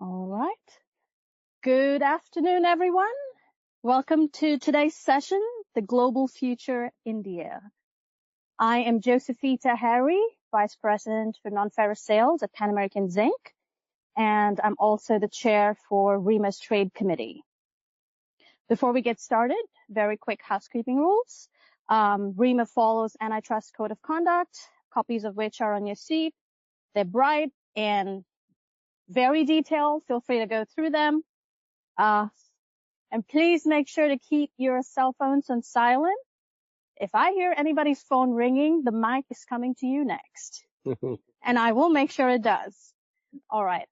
All right. Good afternoon, everyone. Welcome to today's session, The Global Future India. I am Josephita Harry, Vice President for Non-Ferrous Sales at Pan American Zinc, and I'm also the chair for ReMA's Trade Committee. Before we get started, very quick housekeeping rules. ReMA follows Antitrust Code of Conduct, copies of which are on your seat. They're bright and very detailed. Feel free to go through them. And please make sure to keep your cell phones on silent. If I hear anybody's phone ringing, the mic is coming to you next. And I will make sure it does. All right.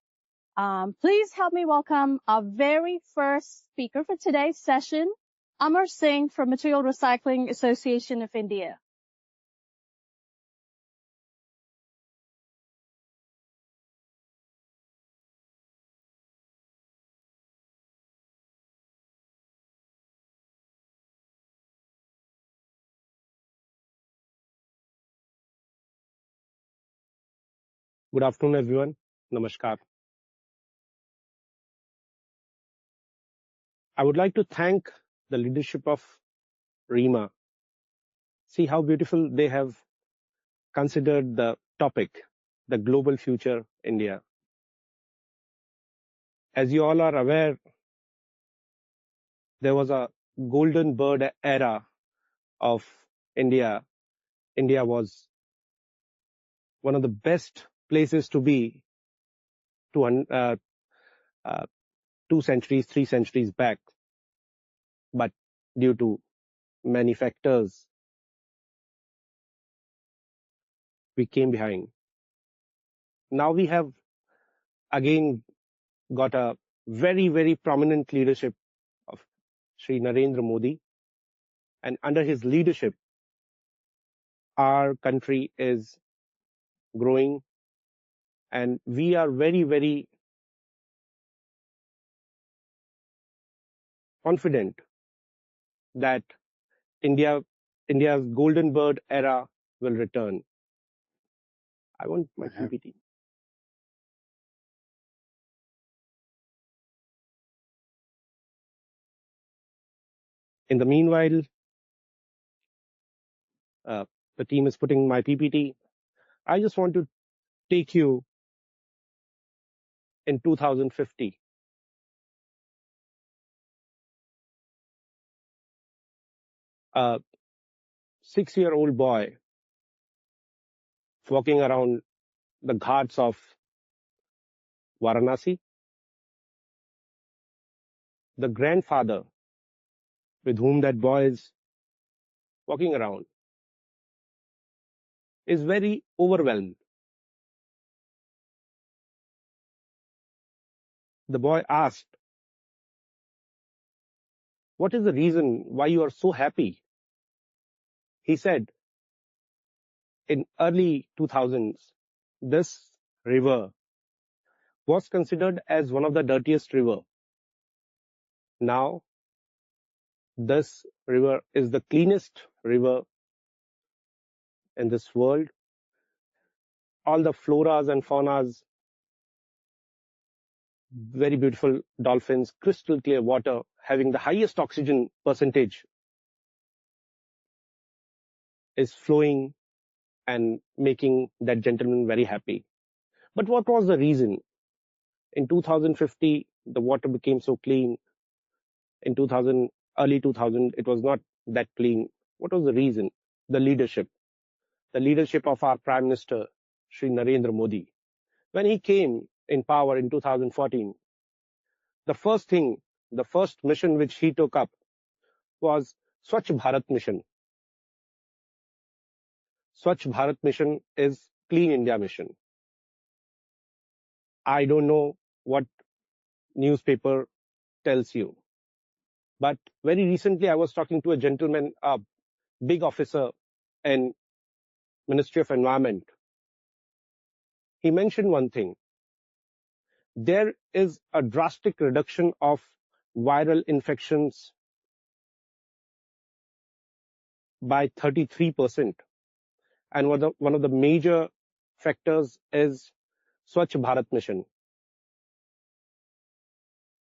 Please help me welcome our very first speaker for today's session, Amar Singh from Material Recycling Association of India. Good afternoon, everyone. Namaskar. I would like to thank the leadership of ReMA. See how beautiful they have considered the topic, the global future India. As you all are aware, there was a golden bird era of India. India was one of the best places to be 2 centuries, 3 centuries back. But due to many factors, we came behind. Now we have again got a very, very prominent leadership of Sri Narendra Modi. And under his leadership, our country is growing. And we are very, very confident that India's golden bird era will return. I want my PPT. In the meanwhile, the team is putting my PPT. I just want to take you in 2050. A 6-year-old boy walking around the ghats of Varanasi. The grandfather with whom that boy is walking around is very overwhelmed. The boy asked, "What is the reason why you are so happy?" He said, in early 2000s, this river was considered as one of the dirtiest river. Now, this river is the cleanest river in this world. All the floras and faunas, very beautiful dolphins, crystal clear water, having the highest oxygen percentage, is flowing and making that gentleman very happy. But what was the reason? In 2050, the water became so clean. In early 2000, it was not that clean. What was the reason? The leadership of our Prime Minister, Sri Narendra Modi. When he came in power in 2014, the first mission which he took up was Swachh Bharat Mission. Swachh Bharat Mission is Clean India Mission. I don't know what newspaper tells you, but very recently I was talking to a gentleman, a big officer in Ministry of Environment. He mentioned one thing. There is a drastic reduction of viral infections by 33%. And one of the major factors is Swachh Bharat Mission.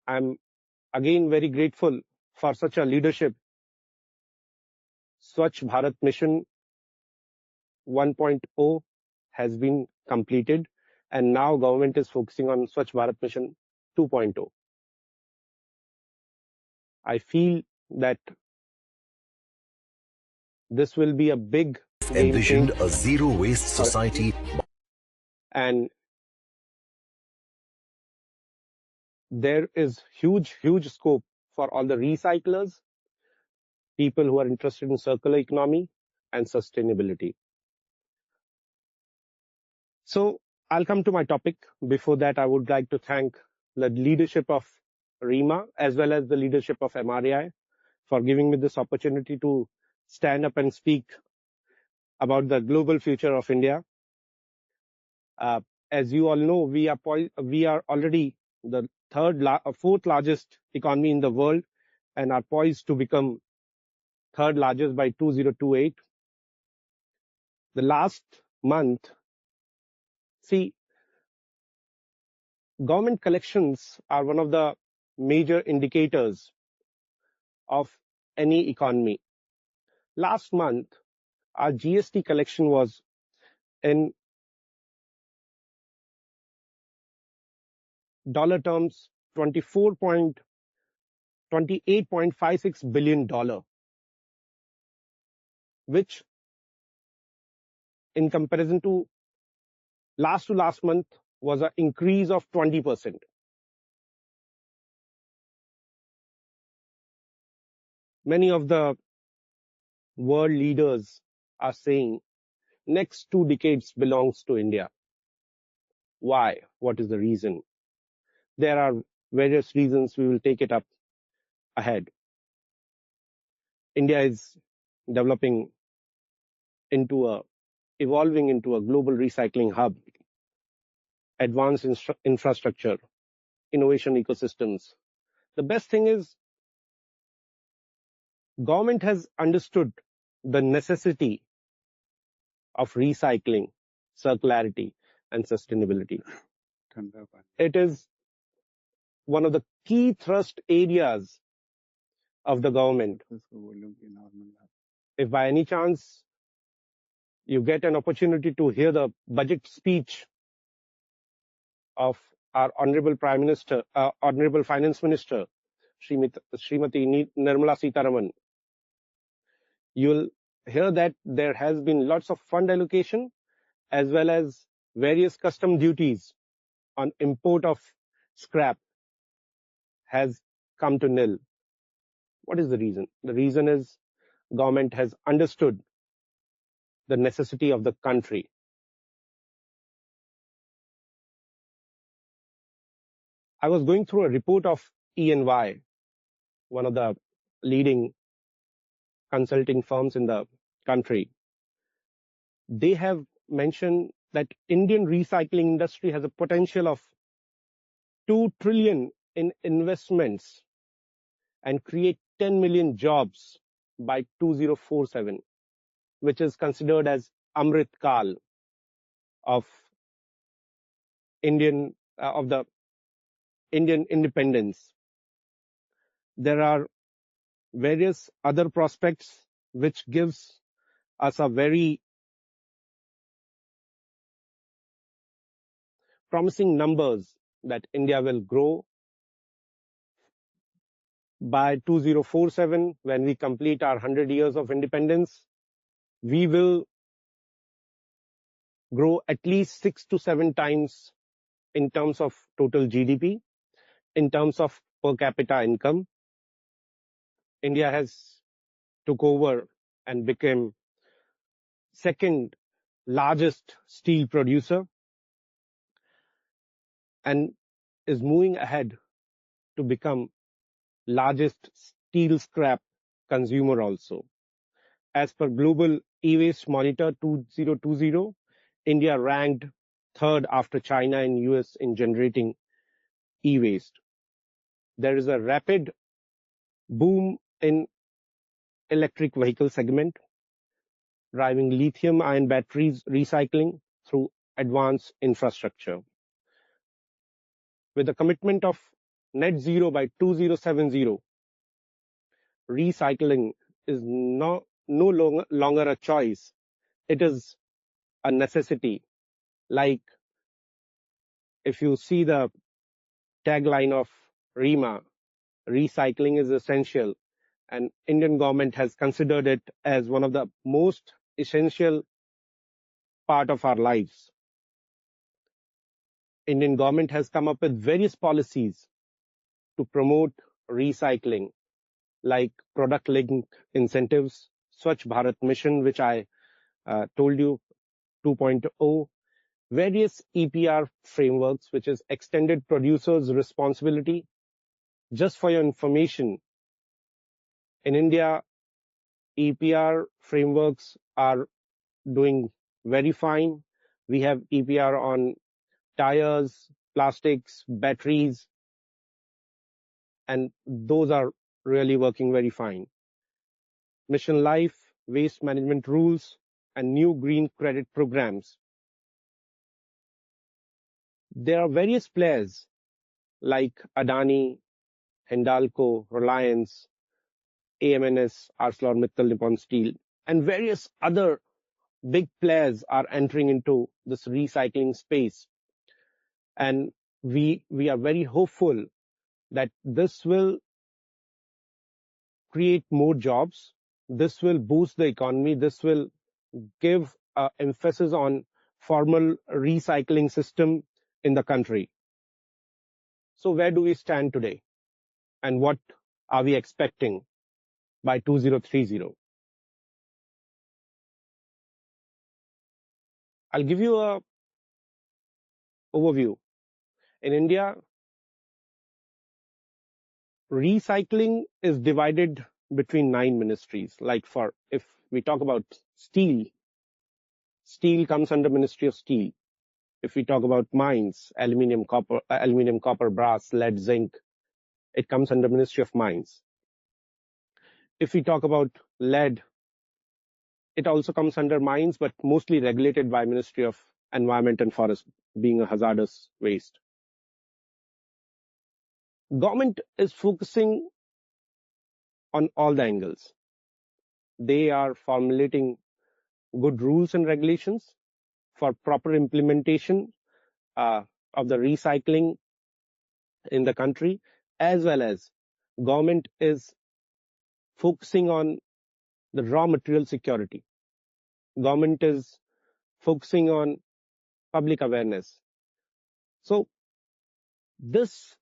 I'm again very grateful for such a leadership. Swachh Bharat Mission 1.0 has been completed, and now government is focusing on Swachh Bharat Mission 2.0. I feel that this will be a big game envisioned changer a zero-waste for society. and there is huge scope for all the recyclers, people who are interested in circular economy and sustainability. So I'll come to my topic. Before that, I would like to thank the leadership of ReMA as well as the leadership of MRAI for giving me this opportunity to stand up and speak about the global future of India. As you all know, we are already the fourth largest economy in the world and are poised to become third largest by 2028. The last month, see, government collections are one of the major indicators of any economy. Last month, our GST collection was in dollar terms $28.56 billion, which in comparison to last month was an increase of 20%. Many of the world leaders are saying next 2 decades belongs to India. Why? What is the reason? There are various reasons. We will take it up ahead. India is evolving into a global recycling hub, advanced infrastructure, innovation ecosystems. The best thing is government has understood the necessity of recycling, circularity, and sustainability. It is one of the key thrust areas of the government. If by any chance you get an opportunity to hear the budget speech of our Honorable Prime Minister, Honorable Finance Minister, Srimati Nirmala Sitharaman, you'll hear that there has been lots of fund allocation as well as various custom duties on import of scrap has come to nil. What is the reason? The reason is government has understood the necessity of the country. I was going through a report of E&Y, one of the leading consulting firms in the country. They have mentioned that Indian recycling industry has a potential of 2 trillion in investments and create 10 million jobs by 2047, which is considered as Amrit Kal of the Indian independence. There are various other prospects which gives us a very promising numbers that India will grow by 2047 when we complete our 100 years of independence. We will grow at least 6 to 7 times in terms of total GDP, in terms of per capita income. India has took over and became second largest steel producer and is moving ahead to become largest steel scrap consumer also. As per Global E-Waste Monitor 2020, India ranked third after China and US in generating e-waste. There is a rapid boom in electric vehicle segment, driving lithium-ion batteries recycling through advanced infrastructure. With the commitment of net zero by 2070, recycling is no longer a choice. It is a necessity. Like if you see the tagline of ReMA, recycling is essential, and Indian government has considered it as one of the most essential part of our lives. Indian government has come up with various policies to promote recycling, like product-linked incentives, Swachh Bharat Mission, which I told you, 2.0, various EPR frameworks, which is extended producers' responsibility. Just for your information, in India, EPR frameworks are doing very fine. We have EPR on tires, plastics, batteries, and those are really working very fine. Mission Life, waste management rules, and new green credit programs. There are various players like Adani, Hindalco, Reliance, AMNS, ArcelorMittal, Nippon Steel, and various other big players are entering into this recycling space. And we are very hopeful that this will create more jobs, this will boost the economy, this will give emphasis on formal recycling system in the country. So where do we stand today? And what are we expecting by 2030? I'll give you a overview. In India, recycling is divided between 9 ministries. Like if we talk about steel comes under Ministry of Steel. If we talk about mines, aluminium, copper, brass, lead, zinc, it comes under Ministry of Mines. If we talk about lead, it also comes under mines, but mostly regulated by Ministry of Environment and Forest, being a hazardous waste. Government is focusing on all the angles. They are formulating good rules and regulations for proper implementation of the recycling in the country, as well as government is focusing on the raw material security. Government is focusing on public awareness. So this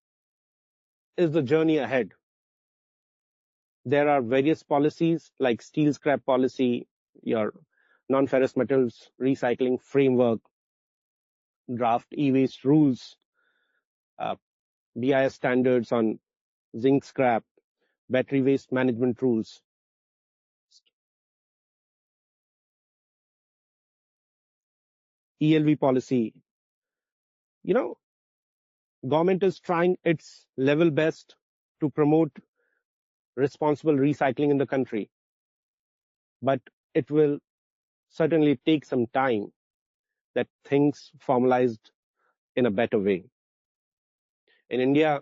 is the journey ahead. There are various policies like steel scrap policy, your non-ferrous metals recycling framework, draft e-waste rules, BIS standards on zinc scrap, battery waste management rules. ELV policy. Government is trying its level best to promote responsible recycling in the country, but it will certainly take some time that things formalized in a better way. In India,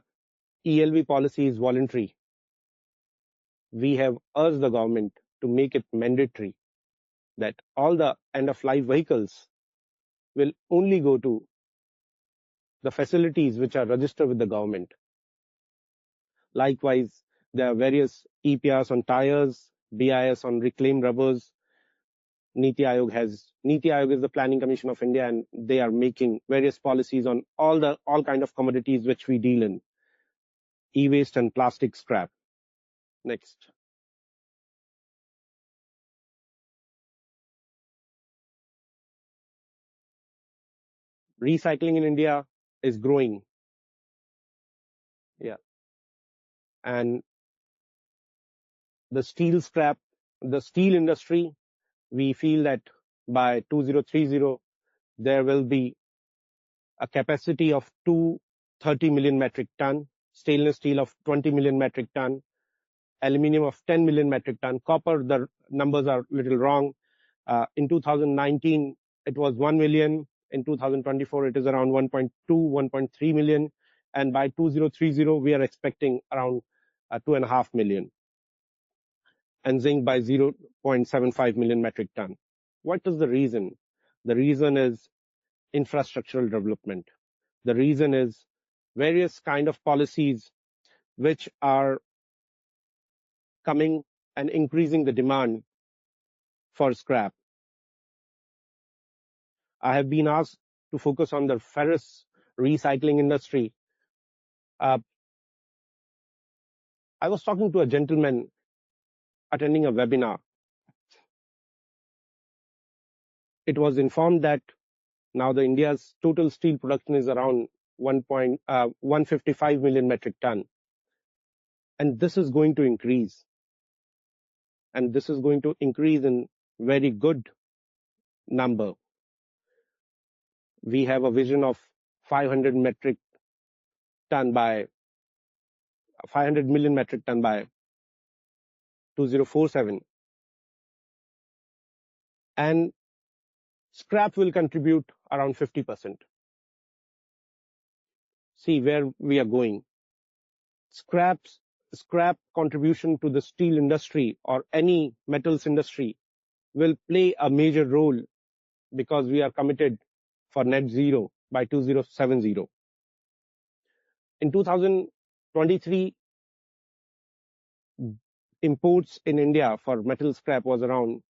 ELV policy is voluntary. We have urged the government to make it mandatory that all the end-of-life vehicles will only go to the facilities which are registered with the government. Likewise, there are various EPRs on tires, BIS on reclaimed rubbers. Niti Aayog is the Planning Commission of India, and they are making various policies on all kind of commodities which we deal in, e-waste and plastic scrap. Next. Recycling in India is growing. Yeah. And the steel industry, we feel that by 2030, there will be a capacity of 230 million metric ton, stainless steel of 20 million metric ton, aluminium of 10 million metric ton, copper, the numbers are a little wrong. In 2019, it was 1 million. In 2024, it is around 1.2, 1.3 million. and by 2030 we are expecting around 2.5 million, and zinc by 0.75 million metric ton. What is the reason? The reason is infrastructural development. The reason is various kind of policies which are coming and increasing the demand for scrap. I have been asked to focus on the ferrous recycling industry. I was talking to a gentleman attending a webinar. It was informed that now the India's total steel production is around 155 million metric ton. And this is going to increase. And this is going to increase in very good number. We have a vision of 500 million metric ton by 2047. And scrap will contribute around 50%. See where we are going. Scrap contribution to the steel industry or any metals industry will play a major role because we are committed for net zero by 2070. In 2023, imports in India for metal scrap was around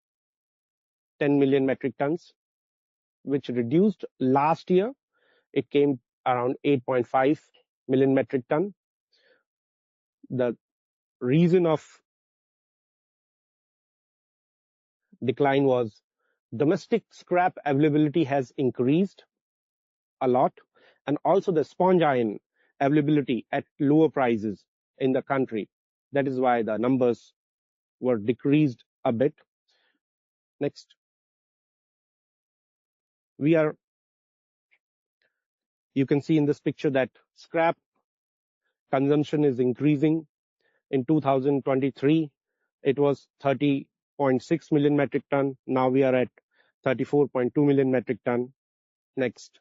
10 million metric tons, which reduced last year. It came around 8.5 million metric ton. The reason of decline was domestic scrap availability has increased a lot, and also the sponge iron availability at lower prices in the country. That is why the numbers were decreased a bit. Next. You can see in this picture that scrap consumption is increasing. In 2023, it was 30.6 million metric ton. Now we are at 34.2 million metric ton. Next.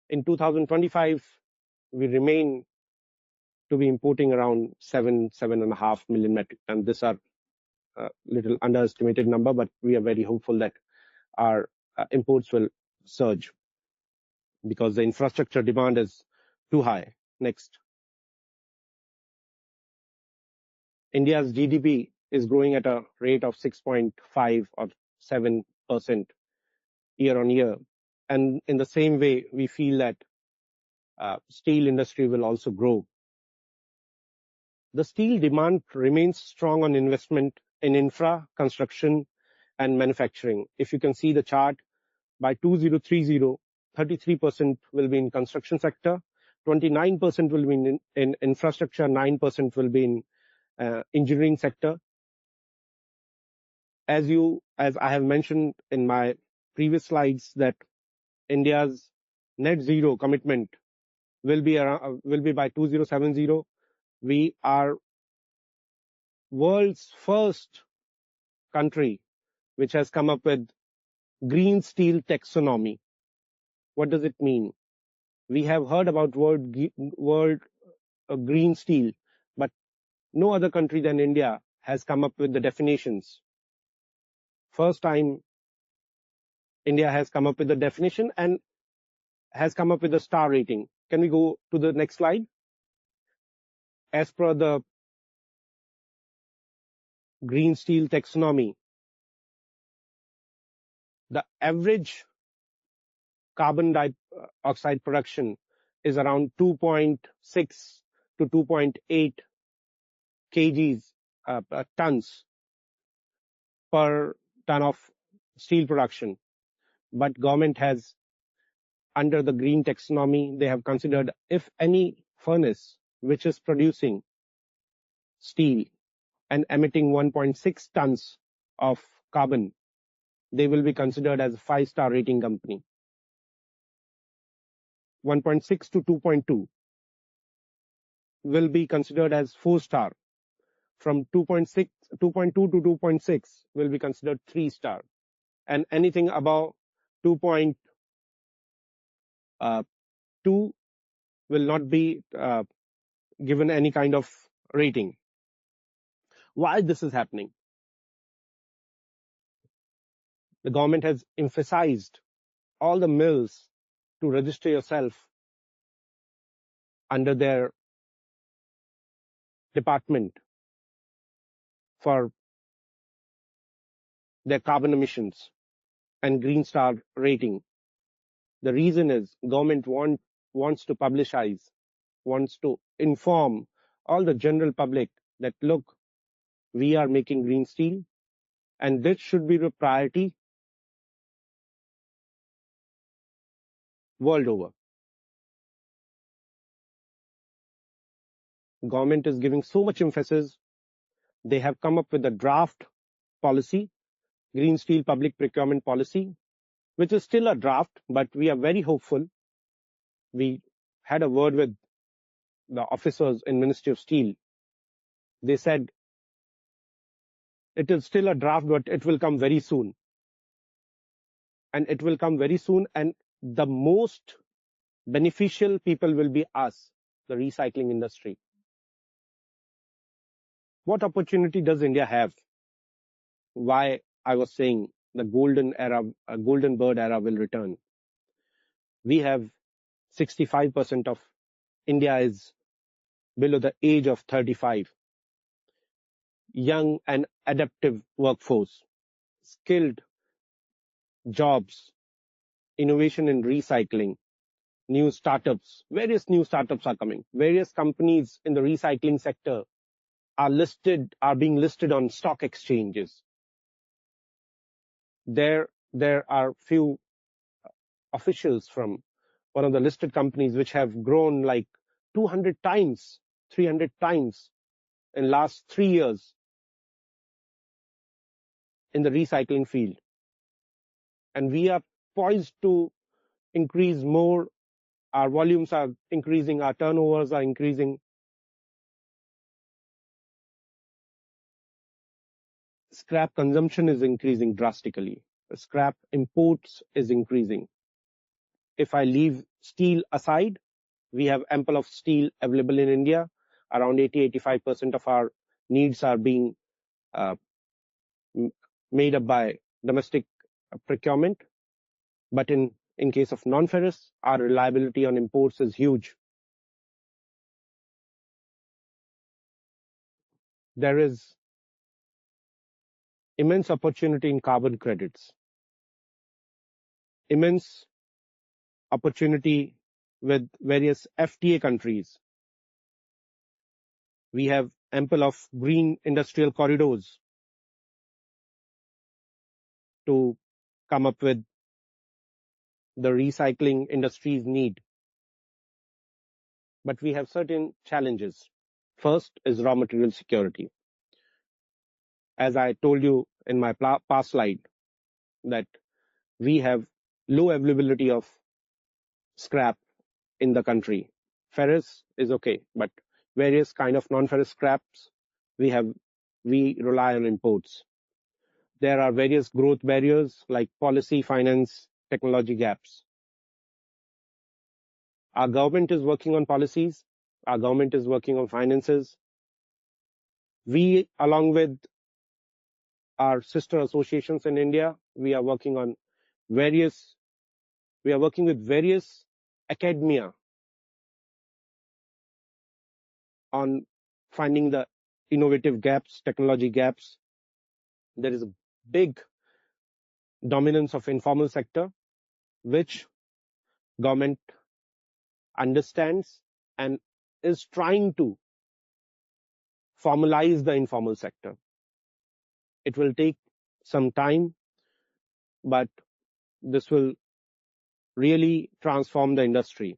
In 2025, we remain to be importing around 7.5 million metric ton. These are a little underestimated number, but we are very hopeful that our imports will surge because the infrastructure demand is too high. Next. India's GDP is growing at a rate of 6.5 or 7% year on year. And in the same way, we feel that steel industry will also grow. The steel demand remains strong on investment in infra, construction, and manufacturing. If you can see the chart, by 2030, 33% will be in construction sector, 29% will be in infrastructure, 9% will be in engineering sector. As I have mentioned in my previous slides, that India's net zero commitment will be by 2070. We are world's first country which has come up with green steel taxonomy. What does it mean? We have heard about word green steel, but no other country than India has come up with the definitions. First time India has come up with the definition and has come up with a star rating. Can we go to the next slide? As per the green steel taxonomy, the average carbon dioxide production is around 2.6 to 2.8 kgs tons per ton of steel production. But government has, under the green taxonomy, they have considered if any furnace which is producing steel and emitting 1.6 tons of carbon, they will be considered as a 5-star rating company. 1.6 to 2.2 will be considered as 4-star. From 2.2 to 2.6 will be considered 3-star. And anything above 2.2 2 will not be given any kind of rating. Why this is happening? The government has emphasized all the mills to register yourself under their department for their carbon emissions and Green Star rating. The reason is government wants to publicize, wants to inform all the general public that, look, we are making green steel, and this should be the priority world over. Government is giving so much emphasis. They have come up with a draft policy, Green Steel Public Procurement Policy, which is still a draft, but we are very hopeful. We had a word with the officers in Ministry of Steel. They said it is still a draft, but it will come very soon. And it will come very soon, and the most beneficial people will be us, the recycling industry. What opportunity does India have? Why I was saying the golden era, golden bird era will return. We have 65% of India is below the age of 35. Young and adaptive workforce, skilled jobs, innovation in recycling, new startups, various new startups are coming. Various companies in the recycling sector are being listed on stock exchanges. There are few officials from one of the listed companies which have grown like 200 times, 300 times in last 3 years in the recycling field. And we are poised to increase more. Our volumes are increasing, our turnovers are increasing. Scrap consumption is increasing drastically. Scrap imports is increasing. If I leave steel aside, we have ample of steel available in India. Around 80-85% of our needs are being made up by domestic procurement. But in case of non-ferrous, our reliability on imports is huge. There is immense opportunity in carbon credits, immense opportunity with various FTA countries. We have ample of green industrial corridors to come up with the recycling industry's need. But we have certain challenges. First is raw material security. As I told you in my past slide, that we have low availability of scrap in the country. Ferrous is okay, but various kind of non-ferrous scraps, we rely on imports. There are various growth barriers like policy, finance, technology gaps. Our government is working on policies. Our government is working on finances. We, along with our sister associations in India, we are working with various academia on finding the innovative gaps, technology gaps. There is a big dominance of informal sector, which government understands and is trying to formalize the informal sector. It will take some time, but this will really transform the industry.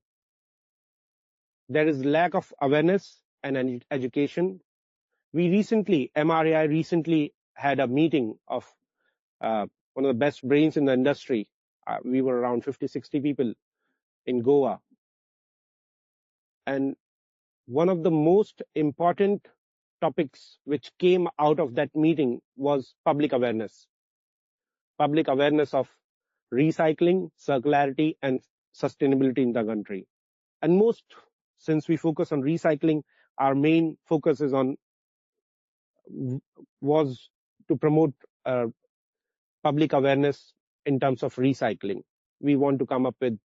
There is lack of awareness and education. MRAI recently had a meeting of one of the best brains in the industry. We were around 50-60 people in Goa. And one of the most important topics which came out of that meeting was public awareness. Public awareness of recycling, circularity, and sustainability in the country. And since we focus on recycling, our main focus was to promote public awareness in terms of recycling. We want to come up with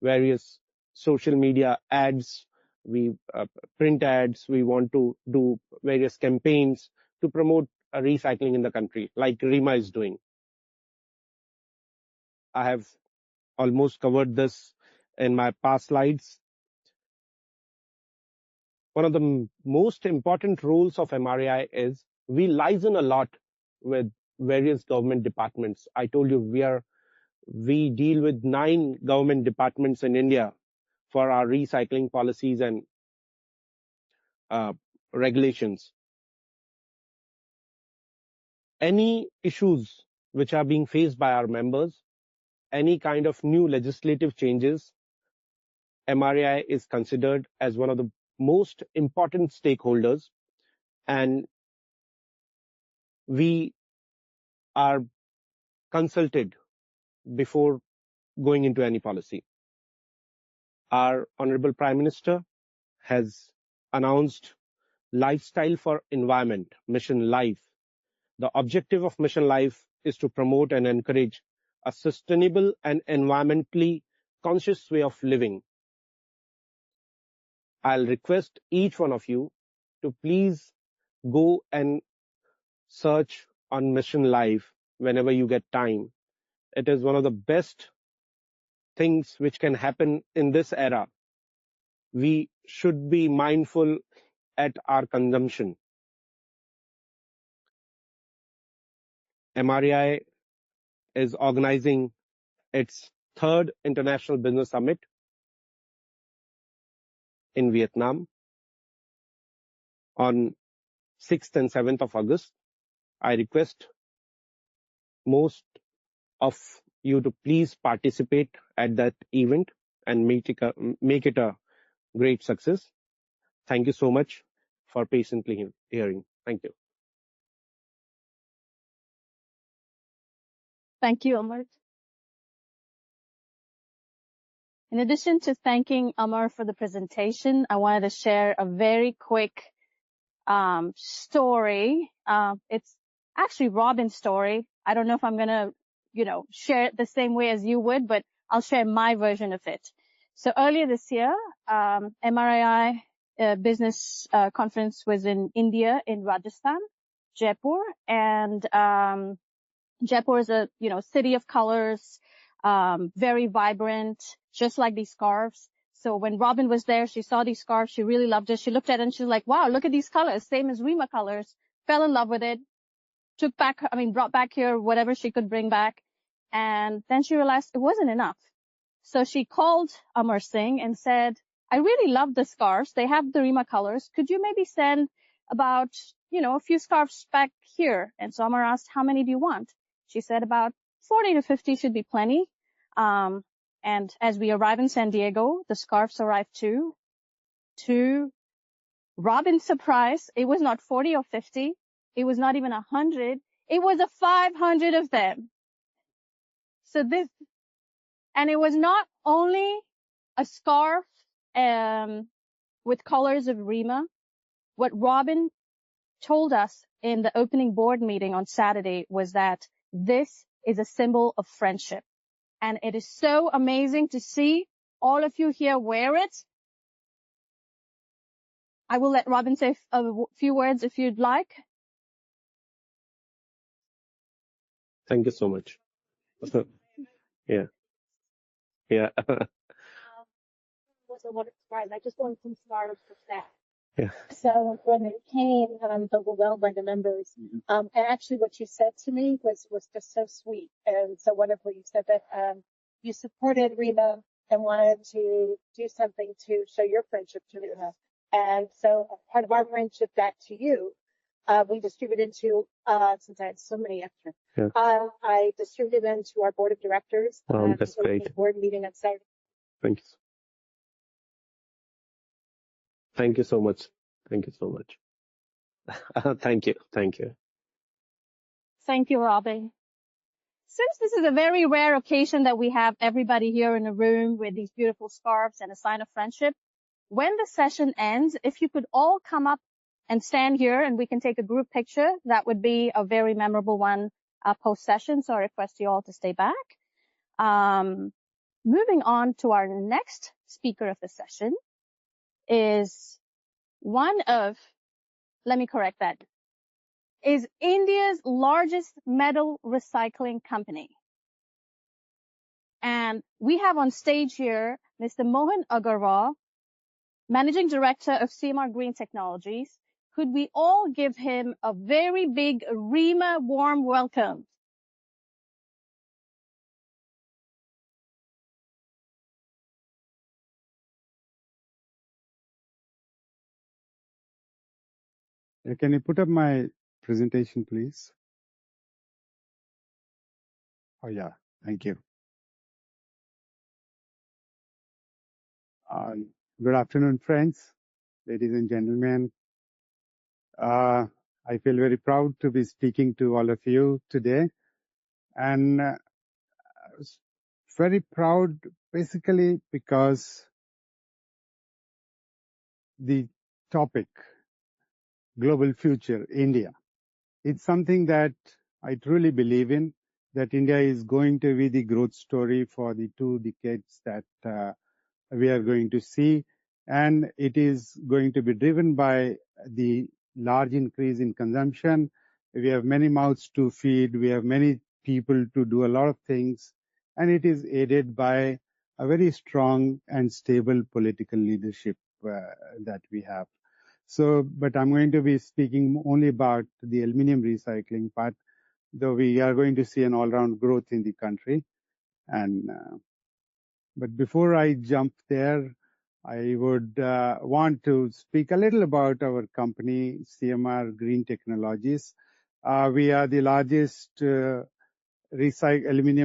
various social media ads, print ads. We want to do various campaigns to promote recycling in the country, like ReMA is doing. I have almost covered this in my past slides. One of the most important roles of MRAI is we liaison a lot with various government departments. I told you we deal with 9 government departments in India for our recycling policies and regulations. Any issues which are being faced by our members, any kind of new legislative changes, MRAI is considered as one of the most important stakeholders, and we are consulted before going into any policy. Our Honorable Prime Minister has announced Lifestyle for Environment, Mission Life. The objective of Mission Life is to promote and encourage a sustainable and environmentally conscious way of living. I'll request each one of you to please go and search on Mission Life whenever you get time. It is one of the best things which can happen in this era. We should be mindful at our consumption. MRAI is organizing its 3rd International Business Summit in Vietnam on 6th and 7th of August. I request most of you to please participate at that event and make it a great success. Thank you so much for patiently hearing. Thank you. Thank you, Amar. In addition to thanking Amar for the presentation, I wanted to share a very quick story. It's actually Robin's story. I don't know if I'm going to, share it the same way as you would, but I'll share my version of it. So earlier this year, MRAI business conference was in India, in Rajasthan, Jaipur, and Jaipur is a city of colors, very vibrant, just like these scarves. So when Robin was there, she saw these scarves, she really loved it. She looked at it and she's like, wow, look at these colors, same as ReMA colors. Fell in love with it, brought back here whatever she could bring back. And then she realized it wasn't enough. So she called Amar Singh and said, I really love the scarves. They have the ReMA colors. Could you maybe send about, a few scarves back here? And so Amar asked, how many do you want? She said about 40 to 50 should be plenty. And as we arrive in San Diego, the scarves arrived too. To Robin's surprise, it was not 40 or 50. It was not even 100. It was 500 of them. And it was not only a scarf with colors of ReMA. What Robin told us in the opening board meeting on Saturday was that this is a symbol of friendship. And it is so amazing to see all of you here wear it. I will let Robin say a few words if you'd like. Thank you so much. Yeah. Yeah. Was a lot of surprise. I just wanted some scarves for that. Yeah. So when it came, I was overwhelmed by the numbers. And actually what you said to me was just so sweet and so wonderful. You said that you supported ReMA and wanted to do something to show your friendship to ReMA. And so part of our friendship back to you, we distributed to, since I had so many extra, I distributed them to our board of directors. That's great. Board meeting on Saturday. Thank you. Thank you so much. Thank you so much. Thank you. Thank you. Thank you, Robin. Since this is a very rare occasion that we have everybody here in a room with these beautiful scarves and a sign of friendship, when the session ends, if you could all come up and stand here and we can take a group picture, that would be a very memorable one post-session. So I request you all to stay back. Moving on to our next speaker of the session is is India's largest metal recycling company. And we have on stage here Mr. Mohan Agarwal, Managing Director of CMR Green Technologies. Could we all give him a very big ReMA warm welcome? Can you put up my presentation, please? Oh, yeah. Thank you. Good afternoon, friends, ladies and gentlemen. I feel very proud to be speaking to all of you today. And very proud basically because the topic, global future, India, it's something that I truly believe in, that India is going to be the growth story for the 2 decades that we are going to see. And it is going to be driven by the large increase in consumption. We have many mouths to feed. We have many people to do a lot of things. And it is aided by a very strong and stable political leadership that we have. So, but I'm going to be speaking only about the aluminium recycling part, though we are going to see an all-round growth in the country. And but before I jump there, I would want to speak a little about our company, CMR Green Technologies. We are the largest aluminium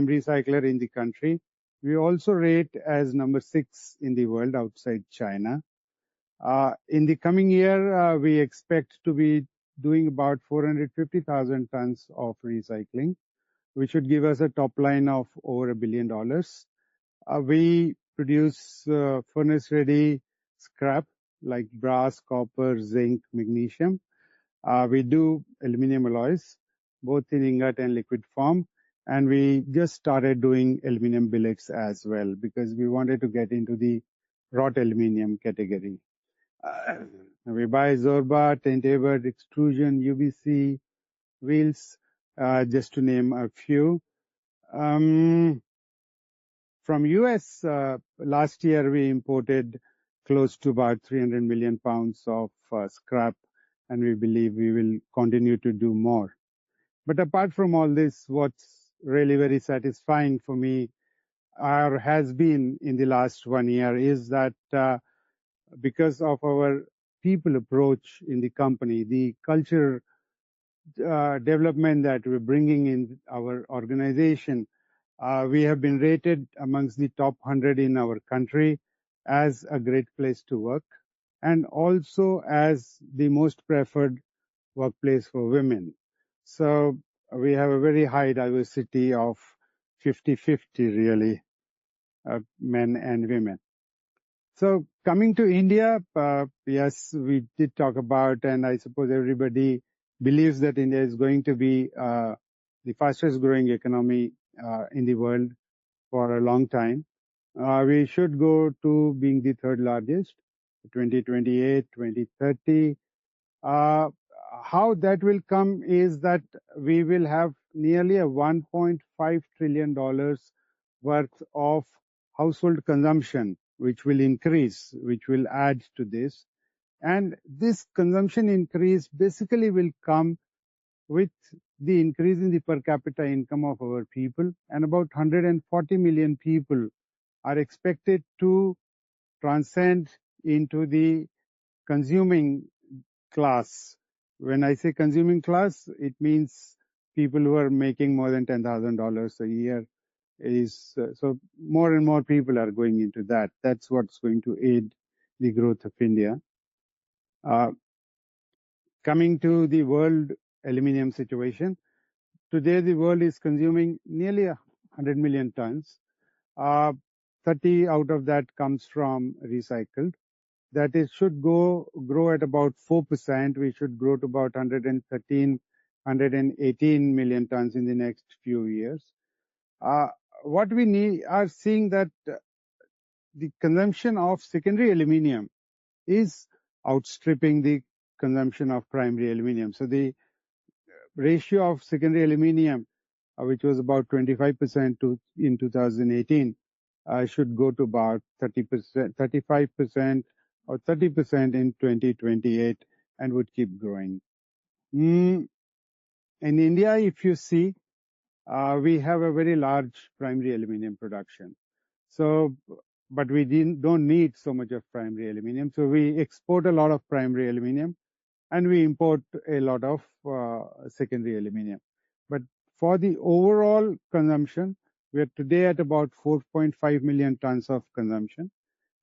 recycler in the country. We also rate as number 6 in the world outside China. In the coming year, we expect to be doing about 450,000 tons of recycling, which should give us a top line of over $1 billion. We produce furnace-ready scrap like brass, copper, zinc, magnesium. We do aluminium alloys, both in ingot and liquid form. And we just started doing aluminium billets as well because we wanted to get into the wrought aluminium category. We buy Zorba, Tentaber, extrusion, UBC, wheels, just to name a few. From US, last year we imported close to about 300 million pounds of scrap, and we believe we will continue to do more. But apart from all this, what's really very satisfying for me or has been in the last 1 year is that because of our people approach in the company, the culture development that we're bringing in our organization, we have been rated amongst the top 100 in our country as a great place to work and also as the most preferred workplace for women. So we have a very high diversity of 50-50 really, men and women. So coming to India, yes, we did talk about, and I suppose everybody believes that India is going to be the fastest growing economy in the world for a long time. We should go to being the third largest, 2028, 2030. How that will come is that we will have nearly a $1.5 trillion worth of household consumption, which will increase, which will add to this. And this consumption increase basically will come with the increase in the per capita income of our people, and about 140 million people are expected to transcend into the consuming class. When I say consuming class, it means people who are making more than $10,000 a year. So more and more people are going into that. That's what's going to aid the growth of India. Coming to the world aluminium situation, today the world is consuming nearly 100 million tons. 30 out of that comes from recycled. That is, should grow at about 4%. We should grow to about 113, 118 million tons in the next few years. What we are seeing that the consumption of secondary aluminium is outstripping the consumption of primary aluminium. So the ratio of secondary aluminium, which was about 25% in 2018, should go to about 30%, 35% or 30% in 2028 and would keep growing. In India, if you see, we have a very large primary aluminium production. So, but we don't need so much of primary aluminium. So we export a lot of primary aluminium and we import a lot of secondary aluminium. But for the overall consumption, we are today at about 4.5 million tons of consumption.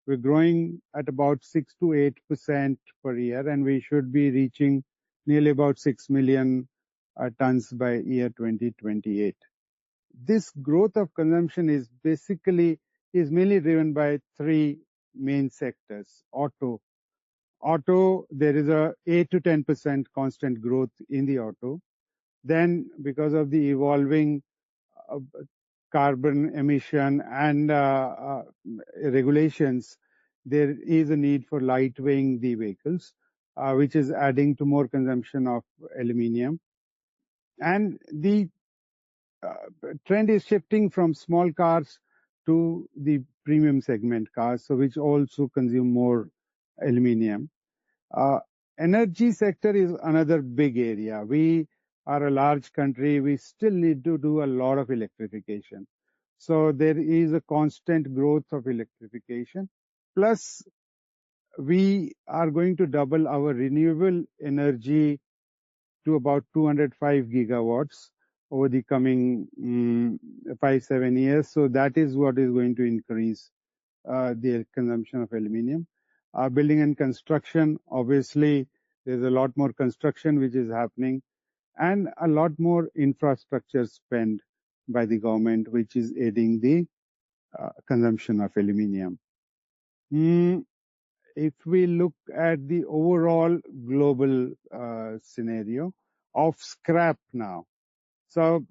We're growing at about 6 to 8% per year, and we should be reaching nearly about 6 million tons by year 2028. This growth of consumption is mainly driven by three main sectors. Auto, there is a 8 to 10% constant growth in the auto. Then, because of the evolving carbon emission and regulations, there is a need for lightweighting the vehicles, which is adding to more consumption of aluminium. And the trend is shifting from small cars to the premium segment cars, so which also consume more aluminium. Energy sector is another big area. We are a large country. We still need to do a lot of electrification. So there is a constant growth of electrification. Plus, we are going to double our renewable energy to about 205 gigawatts over the coming 5-7 years. So that is what is going to increase the consumption of aluminium. Building and construction, obviously, there's a lot more construction which is happening and a lot more infrastructure spend by the government, which is aiding the consumption of aluminium. If we look at the overall global scenario of scrap now, so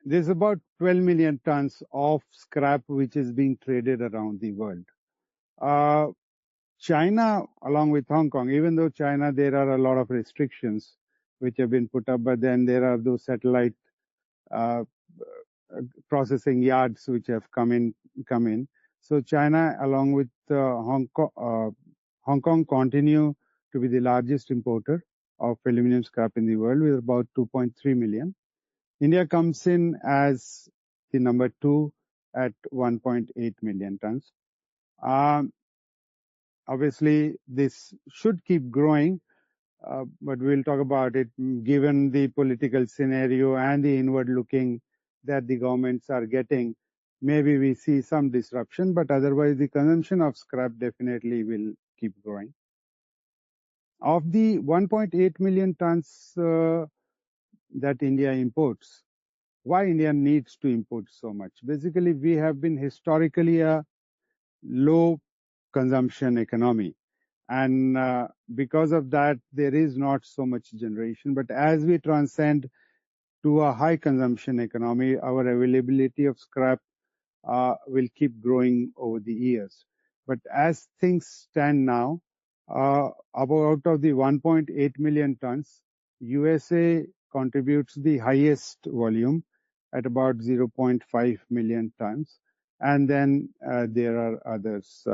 there's about 12 million tons of scrap which is being traded around the world. China, along with Hong Kong, even though China, there are a lot of restrictions which have been put up, but then there are those satellite processing yards which have come in. So China, along with Hong Kong, continue to be the largest importer of aluminium scrap in the world with about 2.3 million. India comes in as the number 2 at 1.8 million tons. Obviously, this should keep growing, but we'll talk about it given the political scenario and the inward looking that the governments are getting. Maybe we see some disruption, but otherwise the consumption of scrap definitely will keep growing. Of the 1.8 million tons that India imports, why India needs to import so much? Basically, we have been historically a low consumption economy. And because of that, there is not so much generation. But as we transcend to a high consumption economy, our availability of scrap will keep growing over the years. But as things stand now, out of the 1.8 million tons, USA contributes the highest volume at about 0.5 million tons. And then there are others.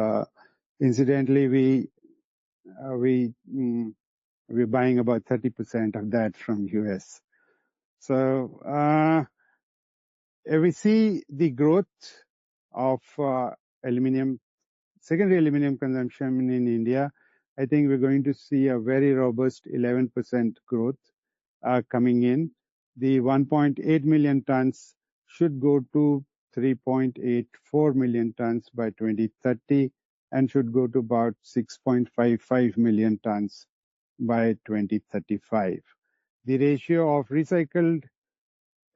Incidentally, we're buying about 30% of that from US. So we see the growth of secondary aluminium consumption in India. I think we're going to see a very robust 11% growth coming in. The 1.8 million tons should go to 3.84 million tons by 2030 and should go to about 6.55 million tons by 2035. the ratio of recycled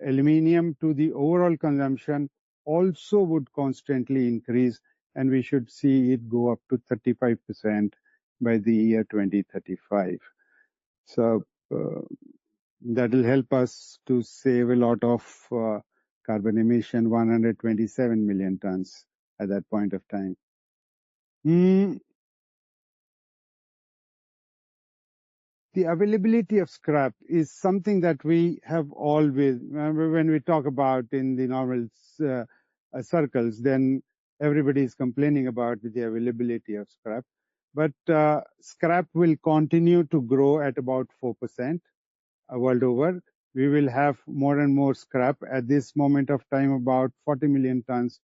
aluminium to the overall consumption also would constantly increase, and we should see it go up to 35% by the year 2035. So that will help us to save a lot of carbon emission, 127 million tons at that point of time. The availability of scrap is something that we have always, when we talk about in the normal circles, then everybody is complaining about the availability of scrap. But scrap will continue to grow at about 4% world over. We will have more and more scrap. At this moment of time, about 40 million tons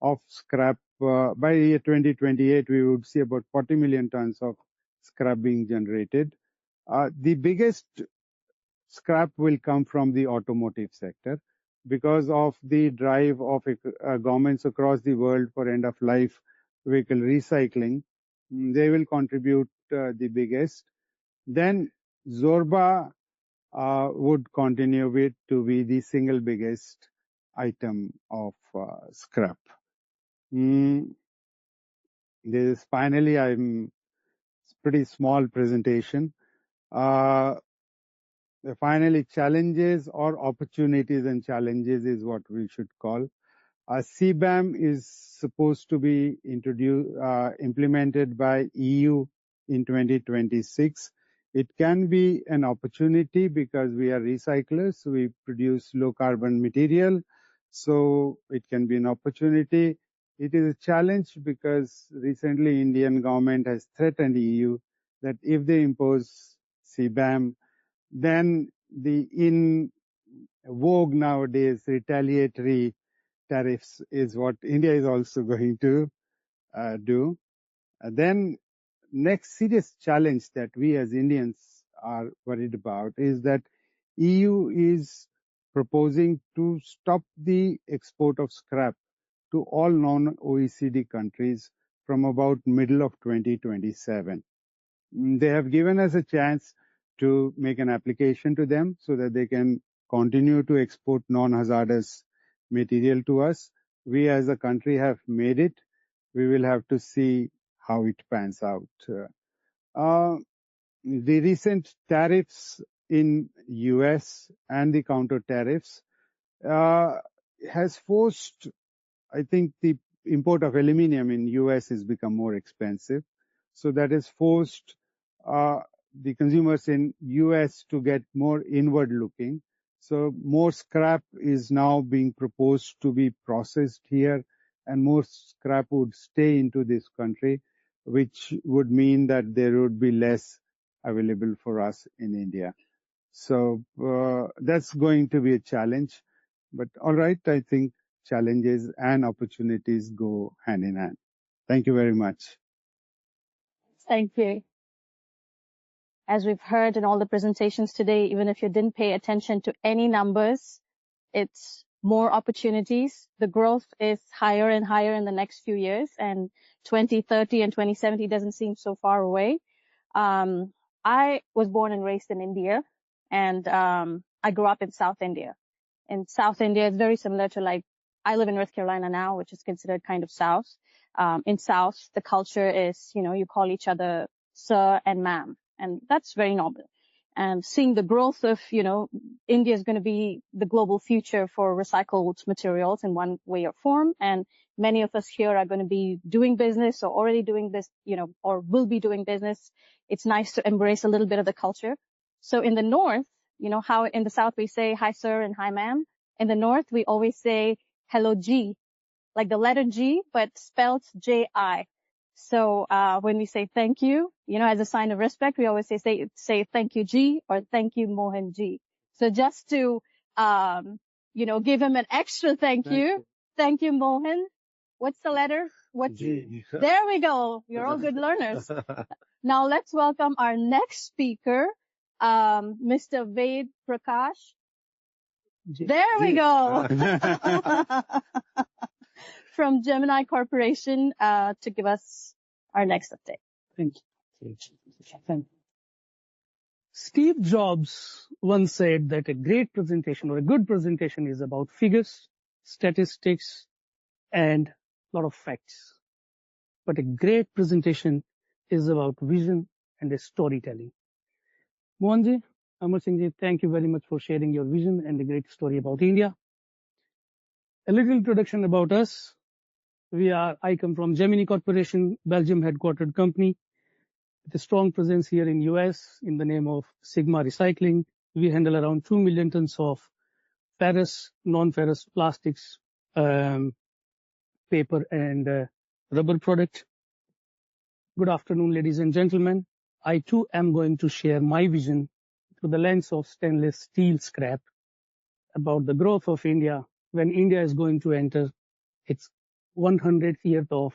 of scrap. By year 2028, we would see about 40 million tons of scrap being generated. The biggest scrap will come from the automotive sector because of the drive of governments across the world for end-of-life vehicle recycling. They will contribute the biggest. Then Zorba would continue to be the single biggest item of scrap. This is finally, it's pretty small presentation. Finally, challenges or opportunities and challenges is what we should call. CBAM is supposed to be implemented by EU in 2026. It can be an opportunity because we are recyclers, so we produce low carbon material. So it can be an opportunity. It is a challenge because recently Indian government has threatened EU that if they impose CBAM, then the in vogue nowadays retaliatory tariffs is what India is also going to do. Then next serious challenge that we as Indians are worried about is that EU is proposing to stop the export of scrap to all non-OECD countries from about middle of 2027. They have given us a chance to make an application to them so that they can continue to export non-hazardous material to us. We as a country have made it. We will have to see how it pans out. The recent tariffs in US and the counter tariffs has forced, I think, the import of aluminium in US has become more expensive. So that has forced the consumers in US to get more inward looking. So more scrap is now being proposed to be processed here, and more scrap would stay into this country, which would mean that there would be less available for us in India. So that's going to be a challenge. But all right, I think challenges and opportunities go hand in hand. Thank you very much. Thank you. As we've heard in all the presentations today, even if you didn't pay attention to any numbers, it's more opportunities. The growth is higher and higher in the next few years, and 2030 and 2070 doesn't seem so far away. I was born and raised in India, and I grew up in South India. In South India, it's very similar to, like, I live in North Carolina now, which is considered kind of South. In South, the culture is, you call each other sir and ma'am, and that's very normal. And seeing the growth of, India is going to be the global future for recycled materials in one way or form. And many of us here are going to be doing business or already doing this, or will be doing business. It's nice to embrace a little bit of the culture. So in the North, how in the South we say hi sir and hi ma'am. In the North, we always say hello G, like the letter G, but spelled J-I. So when we say thank you, as a sign of respect, we always say thank you G or thank you Mohan G. So just to give him an extra thank you. Thank you Mohan. What's the letter? What's G? There we go. You're all good learners. Now let's welcome our next speaker, Mr. Ved Prakash. G. There we go. From Gemini Corporation to give us our next update. Thank you. Steve Jobs once said that a great presentation or a good presentation is about figures, statistics, and a lot of facts. But a great presentation is about vision and a storytelling. Mohan ji, Amar Singh ji, thank you very much for sharing your vision and a great story about India. A little introduction about us. I come from Gemini Corporation, Belgium headquartered company, with a strong presence here in US in the name of Sigma Recycling. We handle around 2 million tons of ferrous, non-ferrous plastics, paper and rubber product. Good afternoon, ladies and gentlemen. I too am going to share my vision through the lens of stainless steel scrap about the growth of India when India is going to enter its 100th year of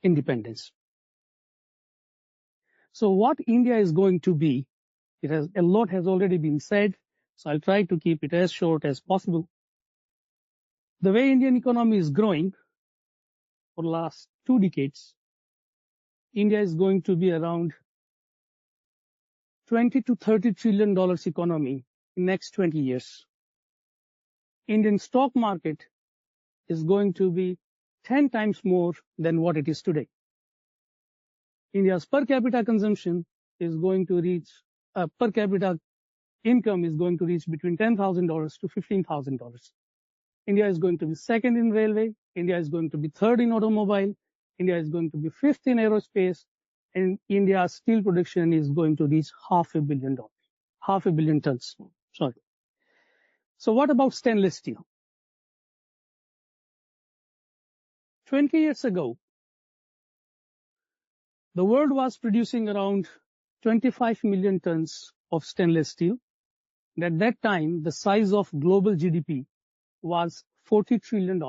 independence. So what India is going to be, a lot has already been said, so I'll try to keep it as short as possible. The way Indian economy is growing for the last 2 decades, India is going to be around $20 to $30 trillion economy in next 20 years. Indian stock market is going to be 10 times more than what it is today. India's per capita consumption is going to reach, per capita income is going to reach between $10,000 to $15,000. India is going to be second in railway. India is going to be third in automobile. India is going to be fifth in aerospace. And India's steel production is going to reach $500 million tons. Sorry. So what about stainless steel? 20 years ago, the world was producing around 25 million tons of stainless steel. And at that time, the size of global GDP was $40 trillion.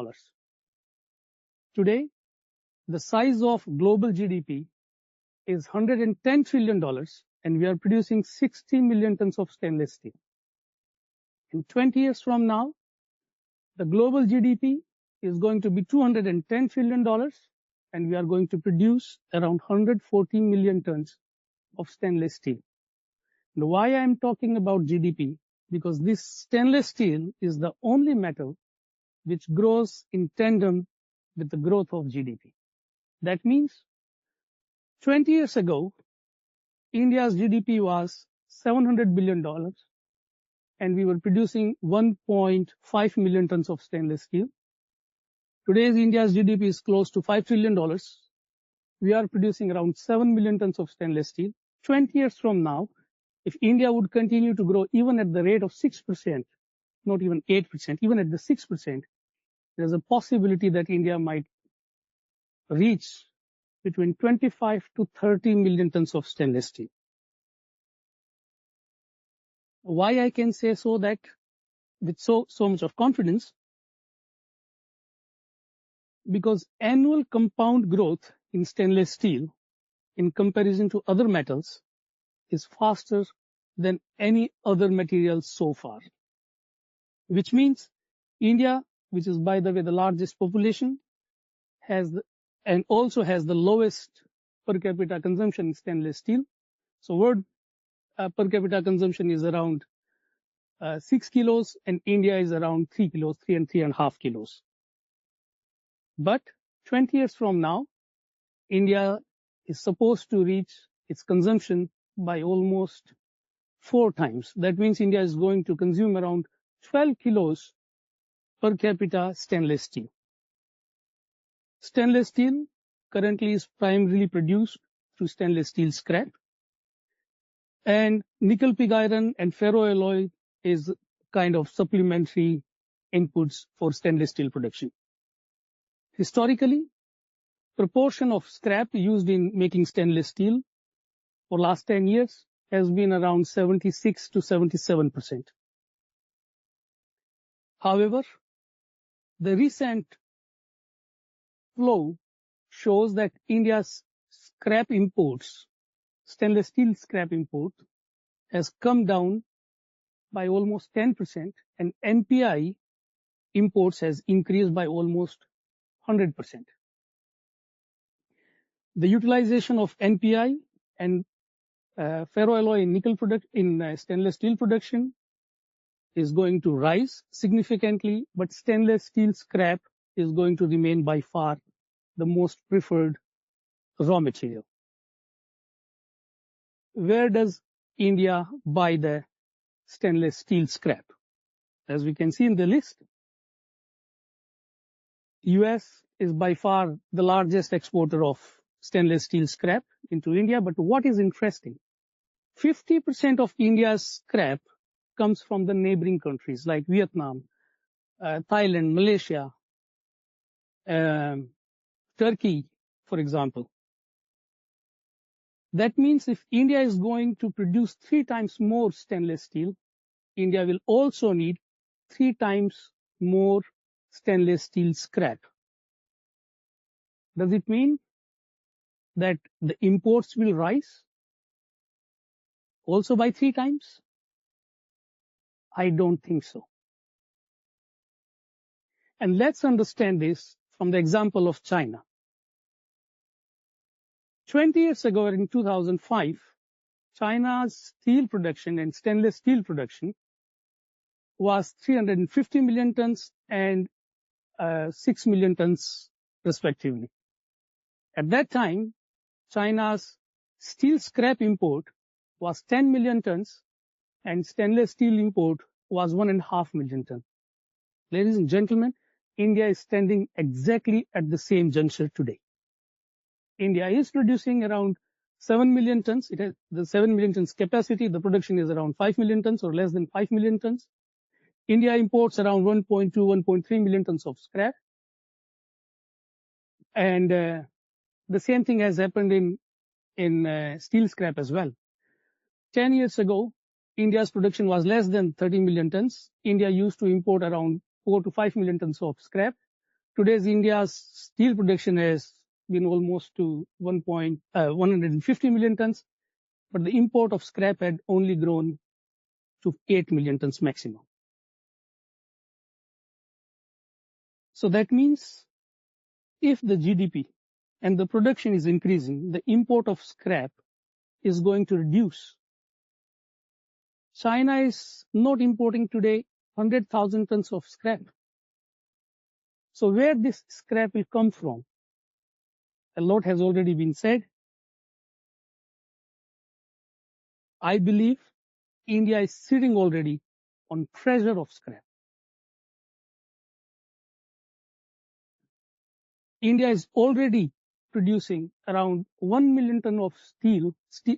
Today, the size of global GDP is $110 trillion, and we are producing 60 million tons of stainless steel. In 20 years from now, the global GDP is going to be $210 trillion, and we are going to produce around 140 million tons of stainless steel. And why I am talking about GDP? Because this stainless steel is the only metal which grows in tandem with the growth of GDP. That means 20 years ago, India's GDP was $700 billion, and we were producing 1.5 million tons of stainless steel. Today's India's GDP is close to $5 trillion. We are producing around 7 million tons of stainless steel. 20 years from now, if India would continue to grow even at the rate of 6%, not even 8%, even at the 6%, there's a possibility that India might reach between 25 to 30 million tons of stainless steel. Why I can say so that with so much of confidence? Because annual compound growth in stainless steel in comparison to other metals is faster than any other material so far. Which means India, which is by the way the largest population, and also has the lowest per capita consumption in stainless steel. So world per capita consumption is around 6 kilos, and India is around 3 kilos, 3.5 kilos. But 20 years from now, India is supposed to reach its consumption by almost 4 times. That means India is going to consume around 12 kilos per capita stainless steel. Stainless steel currently is primarily produced through stainless steel scrap, and nickel pig iron and ferroalloy is kind of supplementary inputs for stainless steel production. Historically, proportion of scrap used in making stainless steel for last 10 years has been around 76 to 77%. However, the recent flow shows that India's scrap imports, stainless steel scrap import, has come down by almost 10%, and NPI imports has increased by almost 100%. The utilization of NPI and ferroalloy in stainless steel production is going to rise significantly, but stainless steel scrap is going to remain by far the most preferred raw material. Where does India buy the stainless steel scrap? As we can see in the list, US is by far the largest exporter of stainless steel scrap into India. But what is interesting, 50% of India's scrap comes from the neighboring countries like Vietnam, Thailand, Malaysia, Turkey, for example. That means if India is going to produce 3 times more stainless steel, India will also need 3 times more stainless steel scrap. Does it mean that the imports will rise also by 3 times? I don't think so. And let's understand this from the example of China. 20 years ago, in 2005, China's steel production and stainless steel production was 350 million tons and 6 million tons respectively. At that time, China's steel scrap import was 10 million tons and stainless steel import was 1.5 million tons. Ladies and gentlemen, India is standing exactly at the same juncture today. India is producing around 7 million tons. It has the 7 million tons capacity. The production is around 5 million tons or less than 5 million tons. India imports around 1.2, 1.3 million tons of scrap. And the same thing has happened in steel scrap as well. 10 years ago, India's production was less than 30 million tons. India used to import around 4 to 5 million tons of scrap. Today's India's steel production has been almost to 150 million tons, but the import of scrap had only grown to 8 million tons maximum. So that means if the GDP and the production is increasing, the import of scrap is going to reduce. China is not importing today 100,000 tons of scrap. So where this scrap will come from? A lot has already been said. I believe India is sitting already on treasure of scrap. India is already producing around 1 million ton of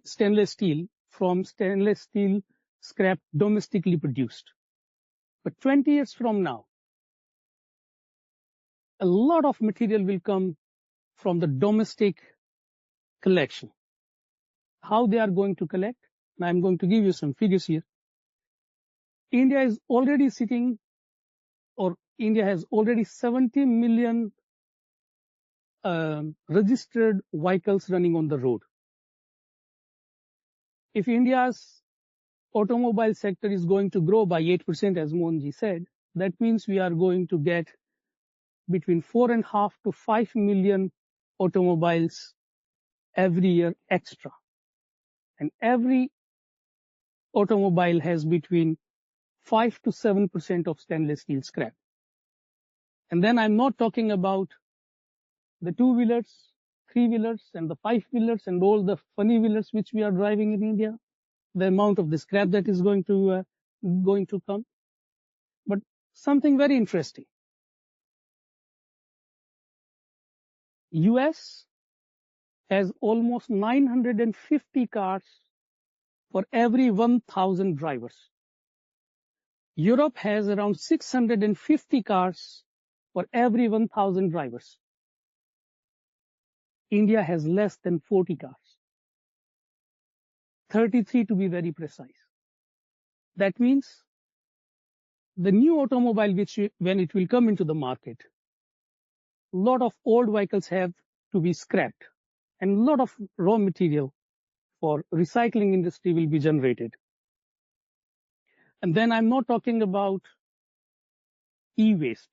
stainless steel from stainless steel scrap domestically produced. But 20 years from now, a lot of material will come from the domestic collection. How they are going to collect? Now I'm going to give you some figures here. India is already sitting, or India has already 70 million registered vehicles running on the road. If India's automobile sector is going to grow by 8%, as Mohan said, that means we are going to get between 4.5 to 5 million automobiles every year extra. And every automobile has between 5 to 7% of stainless steel scrap. And then I'm not talking about the 2-wheelers, 3-wheelers, and the 5-wheelers, and all the funny wheelers which we are driving in India, the amount of the scrap that is going to come. But something very interesting. US has almost 950 cars for every 1,000 drivers. Europe has around 650 cars for every 1,000 drivers. India has less than 40 cars. 33 to be very precise. That means the new automobile, when it will come into the market, a lot of old vehicles have to be scrapped and a lot of raw material for recycling industry will be generated. And then I'm not talking about e-waste.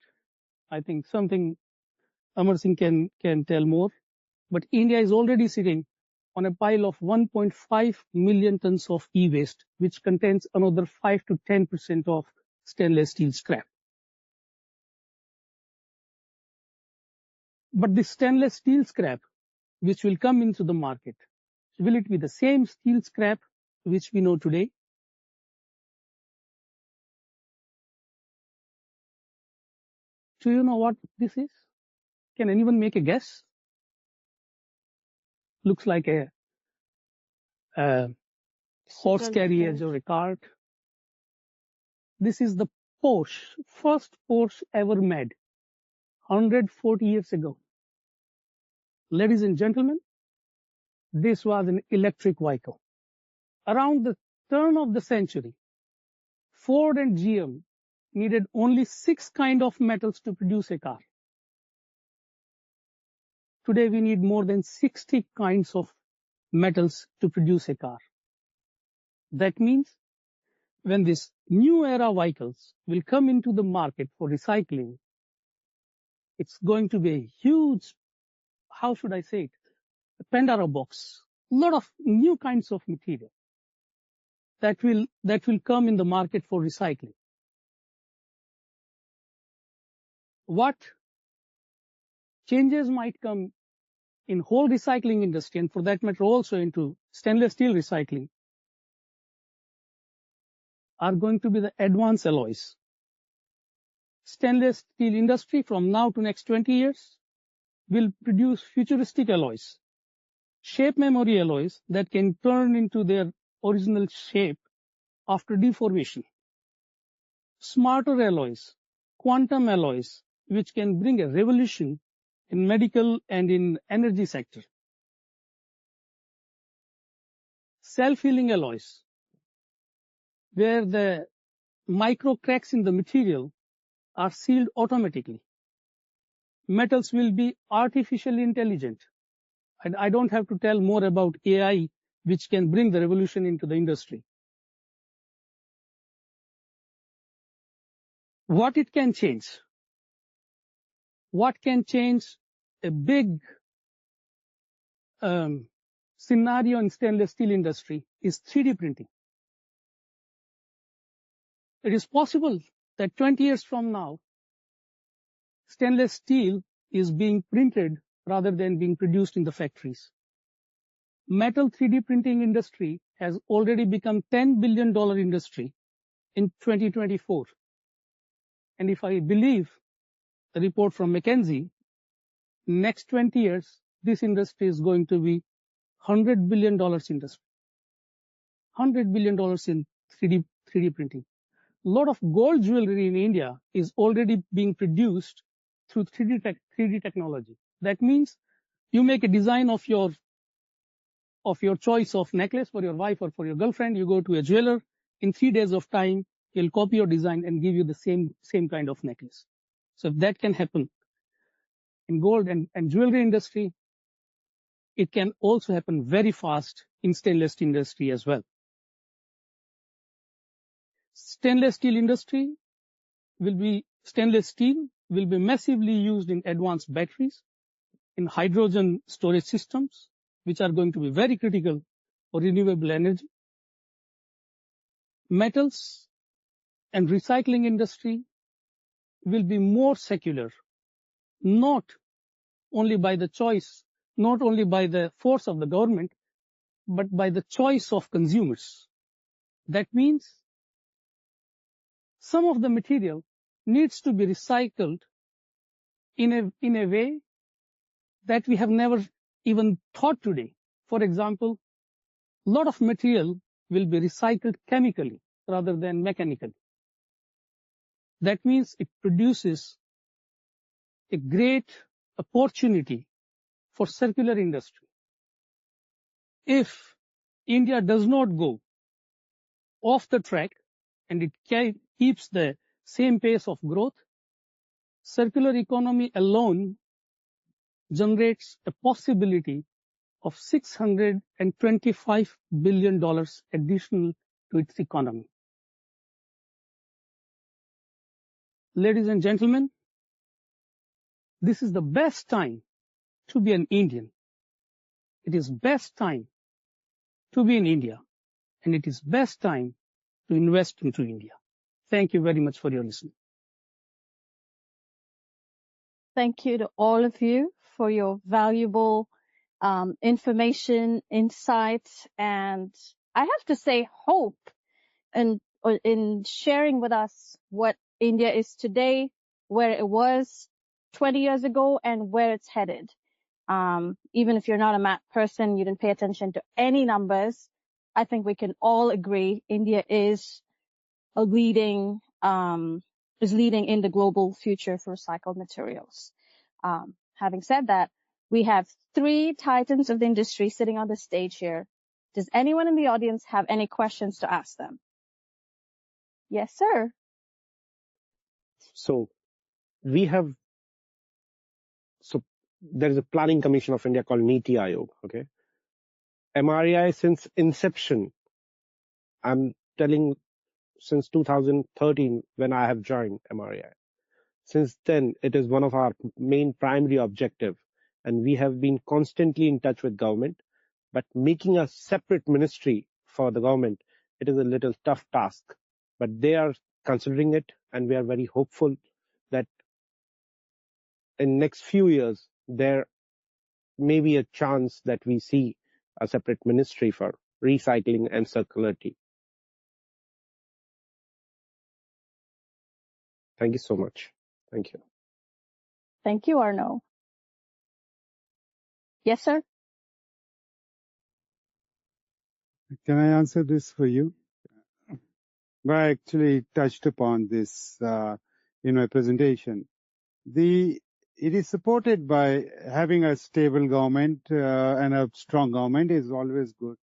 I think something Amar Singh can tell more. But India is already sitting on a pile of 1.5 million tons of e-waste, which contains another 5 to 10% of stainless steel scrap. But the stainless steel scrap, which will come into the market, will it be the same steel scrap which we know today? Do you know what this is? Can anyone make a guess? Looks like a horse carriage or a cart. This is the Porsche, first Porsche ever made, 140 years ago. Ladies and gentlemen, this was an electric vehicle. Around the turn of the century, Ford and GM needed only 6 kinds of metals to produce a car. Today we need more than 60 kinds of metals to produce a car. That means when this new era vehicles will come into the market for recycling, it's going to be a huge, how should I say it, a Pandora box, a lot of new kinds of material that will come in the market for recycling. What changes might come in whole recycling industry, and for that matter also into stainless steel recycling, are going to be the advanced alloys. Stainless steel industry from now to next 20 years will produce futuristic alloys, shape memory alloys that can turn into their original shape after deformation. Smarter alloys, quantum alloys, which can bring a revolution in medical and in energy sector. Self-healing alloys, where the micro cracks in the material are sealed automatically. Metals will be artificially intelligent. And I don't have to tell more about AI, which can bring the revolution into the industry. What it can change? What can change a big scenario in stainless steel industry is 3D printing. It is possible that 20 years from now, stainless steel is being printed rather than being produced in the factories. Metal 3D printing industry has already become $10 billion industry in 2024. And if I believe the report from McKinsey, next 20 years, this industry is going to be $100 billion industry. $100 billion in 3D printing. A lot of gold jewelry in India is already being produced through 3D technology. That means you make a design of your choice of necklace for your wife or for your girlfriend. You go to a jeweler. In 3 days of time, he'll copy your design and give you the same kind of necklace. So if that can happen in gold and jewelry industry, it can also happen very fast in stainless steel industry as well. Stainless steel will be massively used in advanced batteries, in hydrogen storage systems, which are going to be very critical for renewable energy. Metals and recycling industry will be more secular, not only by the choice, not only by the force of the government, but by the choice of consumers. That means some of the material needs to be recycled in a way that we have never even thought today. For example, a lot of material will be recycled chemically rather than mechanically. That means it produces a great opportunity for circular industry. If India does not go off the track and it keeps the same pace of growth, circular economy alone generates a possibility of $625 billion additional to its economy. Ladies and gentlemen, this is the best time to be an Indian. it is best time to be in India, and it is best time to invest into India. Thank you very much for your listening. Thank you to all of you for your valuable information, insights, and I have to say hope in sharing with us what India is today, where it was 20 years ago, and where it's headed. Even if you're not a math person, you didn't pay attention to any numbers, I think we can all agree India is leading in the global future for recycled materials. Having said that, we have 3 titans of the industry sitting on the stage here. Does anyone in the audience have any questions to ask them? Yes, sir. So there is a planning commission of India called Niti Aayog. Okay. MRAI since inception, I'm telling since 2013 when I have joined MRAI. Since then, it is one of our main primary objective, and we have been constantly in touch with government. But making a separate ministry for the government, it is a little tough task. But they are considering it, and we are very hopeful that in next few years there may be a chance that we see a separate ministry for recycling and circularity. Thank you so much. Thank you. Thank you, Arno. Yes, sir. Can I answer this for you? Well, I actually touched upon this in my presentation. It is supported by having a stable government and a strong government is always good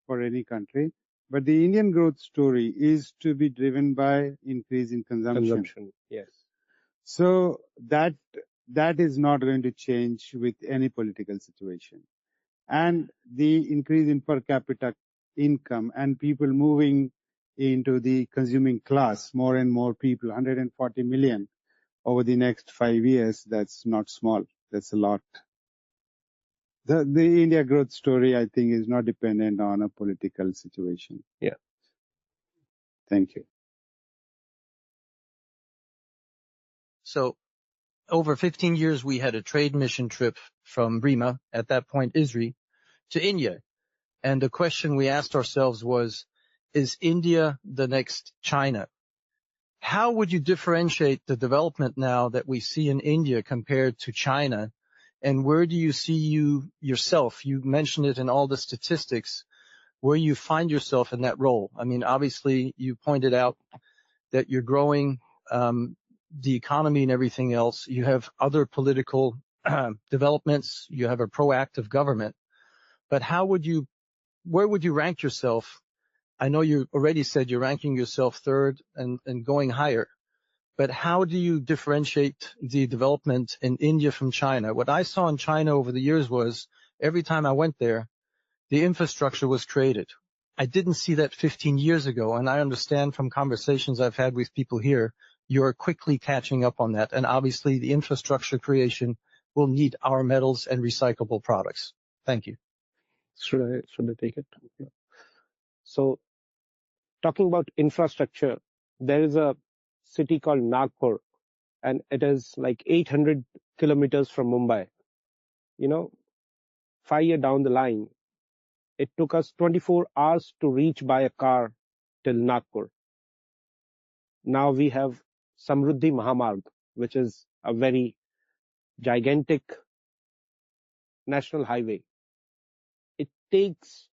for any country. But the Indian growth story is to be driven by increase in consumption. Yes. So that is not going to change with any political situation. And the increase in per capita income and people moving into the consuming class, more and more people, 140 million over the next 5 years, that's not small. That's a lot. The India growth story, I think, is not dependent on a political situation. Yeah. Thank you. So over 15 years, we had a trade mission trip from ReMA, at that point ISRI, to India. And the question we asked ourselves was, is India the next China? How would you differentiate the development now that we see in India compared to China? And where do you see yourself? You mentioned it in all the statistics, where you find yourself in that role. I mean, obviously, you pointed out that you're growing the economy and everything else. You have other political developments. You have a proactive government. But where would you rank yourself? I know you already said you're ranking yourself third and going higher. But how do you differentiate the development in India from China? What I saw in China over the years was every time I went there, the infrastructure was created. I didn't see that 15 years ago, and I understand from conversations I've had with people here, you're quickly catching up on that. And obviously the infrastructure creation will need our metals and recyclable products. Thank you. Should I take it? Yeah. So talking about infrastructure, there is a city called Nagpur, and it is like 800 kilometers from Mumbai. 5 years down the line, it took us 24 hours to reach by a car till Nagpur. Now we have Samruddhi Mahamarg, which is a very gigantic national highway. It takes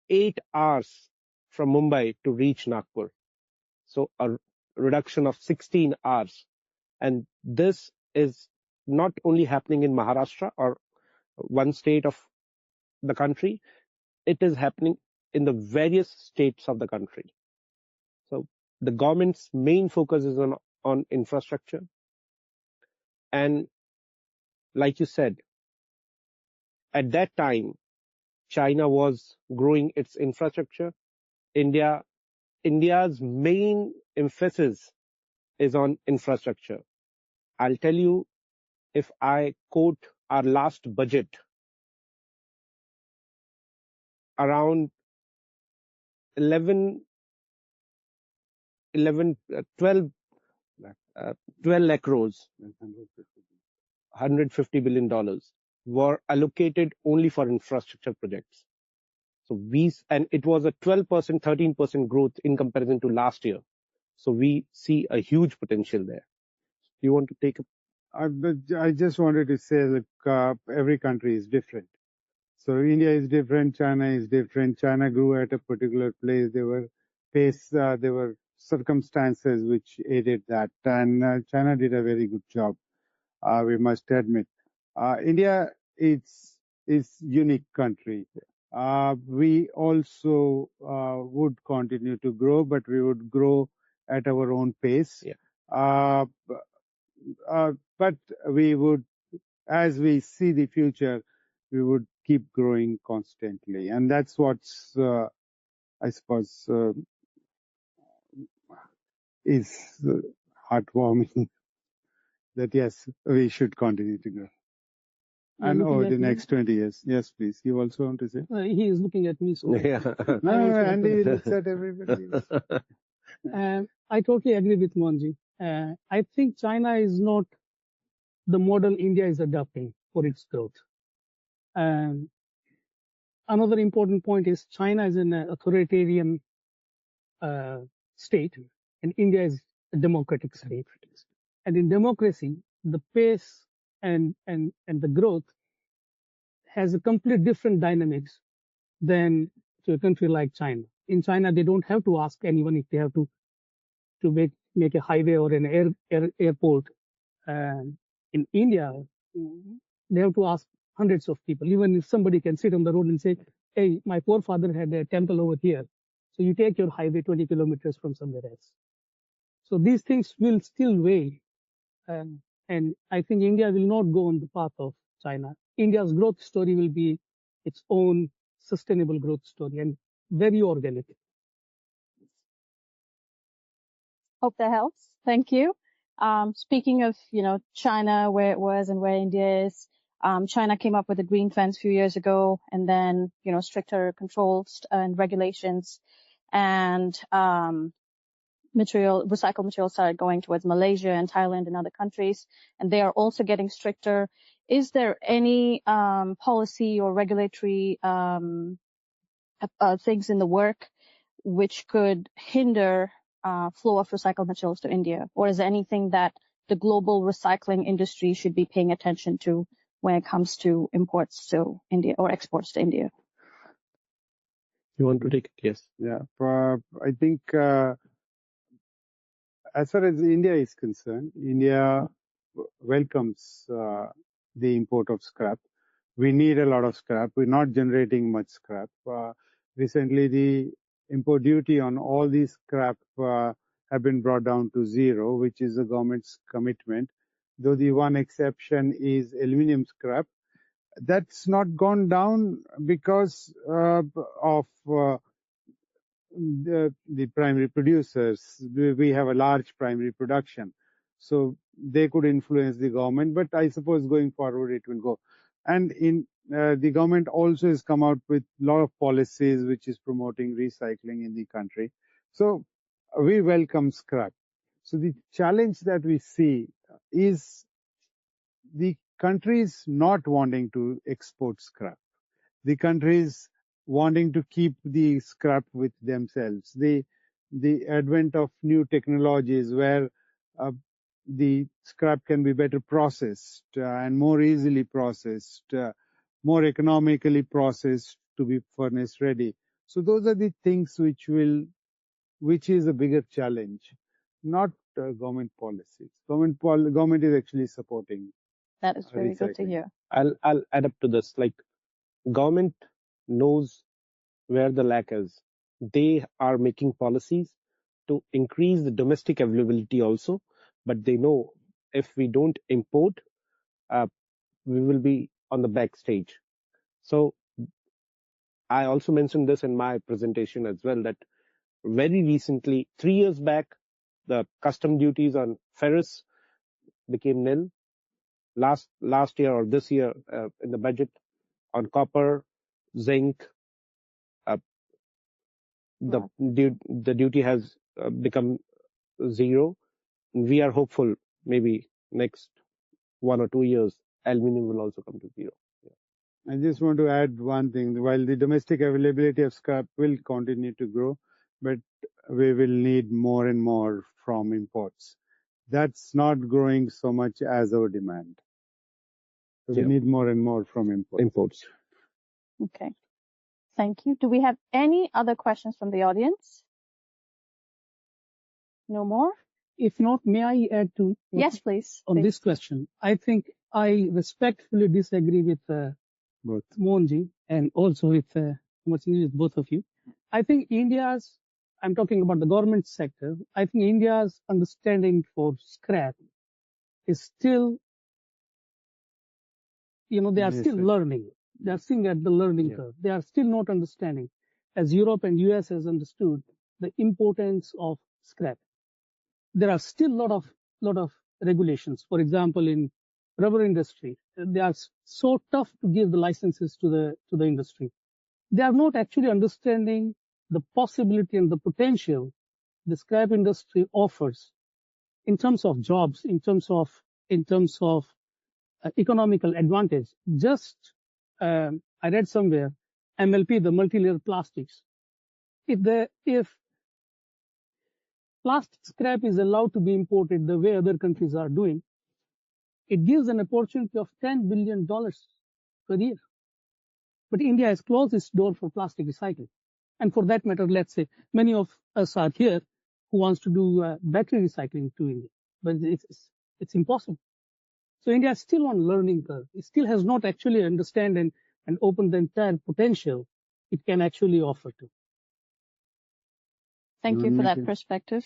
8 hours from Mumbai to reach Nagpur. So a reduction of 16 hours. And this is not only happening in Maharashtra or one state of the country, it is happening in the various states of the country. So the government's main focus is on infrastructure. And like you said, at that time, China was growing its infrastructure. India's main emphasis is on infrastructure. I'll tell you, if I quote our last budget, around 12 lakh crores, $150 billion were allocated only for infrastructure projects. So and it was a 12%, 13% growth in comparison to last year. So we see a huge potential there. You want to take a... I just wanted to say, look, every country is different. So India is different, China is different. China grew at a particular place. There were circumstances which aided that, and China did a very good job. We must admit. India is unique country. We also would continue to grow, but we would grow at our own pace. Yeah. But we would, as we see the future, we would keep growing constantly, and that's what's, I suppose, is heartwarming. That yes, we should continue to grow. And over the next 20 years. Yes, please. You also want to say? He is looking at me. So Yeah. No, Andy looks at everybody else. I totally agree with Mohanji. I think China is not the model India is adopting for its growth. Another important point is China is an authoritarian state, and India is a democratic state. And in democracy, the pace and the growth has a complete different dynamics than to a country like China. In China, they don't have to ask anyone if they have to make a highway or an airport. In India, they have to ask hundreds of people. Even if somebody can sit on the road and say, hey, my forefather had a temple over here. So you take your highway 20 kilometers from somewhere else. So these things will still weigh. And I think India will not go on the path of China. India's growth story will be its own sustainable growth story and very organic. Hope that helps. Thank you. Speaking of, China, where it was and where India is, China came up with a green fence a few years ago, and then, stricter controls and regulations, and recycled material started going towards Malaysia and Thailand and other countries, and they are also getting stricter. Is there any policy or regulatory things in the work which could hinder flow of recycled materials to India? Or is there anything that the global recycling industry should be paying attention to when it comes to imports to India or exports to India? You want to take it? Yes. Yeah. I think as far as India is concerned, India welcomes the import of scrap. We need a lot of scrap. We're not generating much scrap. Recently, the import duty on all these scrap have been brought down to zero, which is the government's commitment. Though the one exception is aluminium scrap. That's not gone down because of the primary producers. We have a large primary production, so they could influence the government, but I suppose going forward it will go. And the government also has come out with a lot of policies which is promoting recycling in the country. So we welcome scrap. So the challenge that we see is the countries not wanting to export scrap. The countries wanting to keep the scrap with themselves. The advent of new technologies where the scrap can be better processed and more easily processed, more economically processed to be furnace ready. So those are the things which is a bigger challenge, not government policies. Government is actually supporting. That is very good to hear. I'll add up to this. Like, government knows where the lack is. They are making policies to increase the domestic availability also, but they know if we don't import, we will be on the backstage. So I also mentioned this in my presentation as well, that very recently, 3 years back, the custom duties on ferrous became nil. Last year or this year in the budget, on copper, zinc, the duty has become zero. We are hopeful maybe next 1 or 2 years, aluminum will also come to zero. I just want to add one thing. While the domestic availability of scrap will continue to grow, but we will need more and more from imports. That's not growing so much as our demand. So we need more and more from imports. Okay. Thank you. Do we have any other questions from the audience? No more? If not, may I add to Yes, please. on this question? I think I respectfully disagree with Both. Mohanji and also with Amar Singh, with both of you. I think I'm talking about the government sector. I think India's understanding for scrap is still, they are still learning. They are still at the learning curve. They are still not understanding, as Europe and US has understood, the importance of scrap. There are still lot of regulations. For example, in rubber industry, they are so tough to give the licenses to the industry. They are not actually understanding the possibility and the potential the scrap industry offers in terms of jobs, in terms of economical advantage. Just I read somewhere, MLP, the multi-layer plastics. If plastic scrap is allowed to be imported the way other countries are doing, it gives an opportunity of $10 billion per year. But India has closed its door for plastic recycling. And for that matter, let's say many of us are here who wants to do battery recycling to India, but it's impossible. So India is still on learning curve. It still has not actually understand and opened the entire potential it can actually offer to. Thank you for that perspective.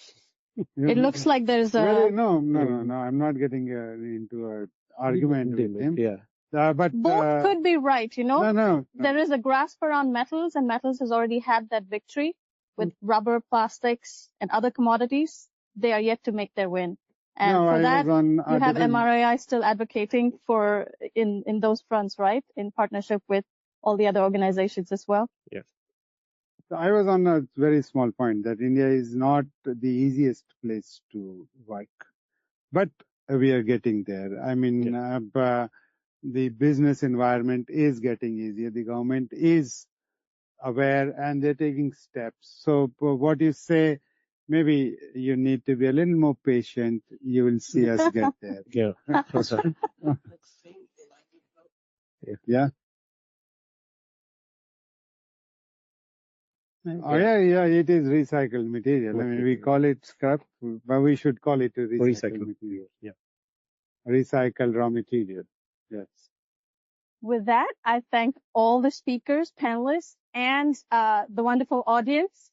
It looks like there's a... Well, no. I'm not getting into an argument with him. Yeah. But both could be right, No. There is a grasp around metals, and metals has already had that victory with rubber, plastics, and other commodities. They are yet to make their win. And for that, you have MRAI still advocating for in those fronts, right? In partnership with all the other organizations as well. Yes. So I was on a very small point that India is not the easiest place to work, but we are getting there. I mean, the business environment is getting easier. The government is aware and they're taking steps. So what you say, maybe you need to be a little more patient. You will see us get there. Yeah. Yeah. Oh, yeah, it is recycled material. I mean, we call it scrap, but we should call it a recycled material. Yeah. Recycled raw material. Yes. With that, I thank all the speakers, panelists, and the wonderful audience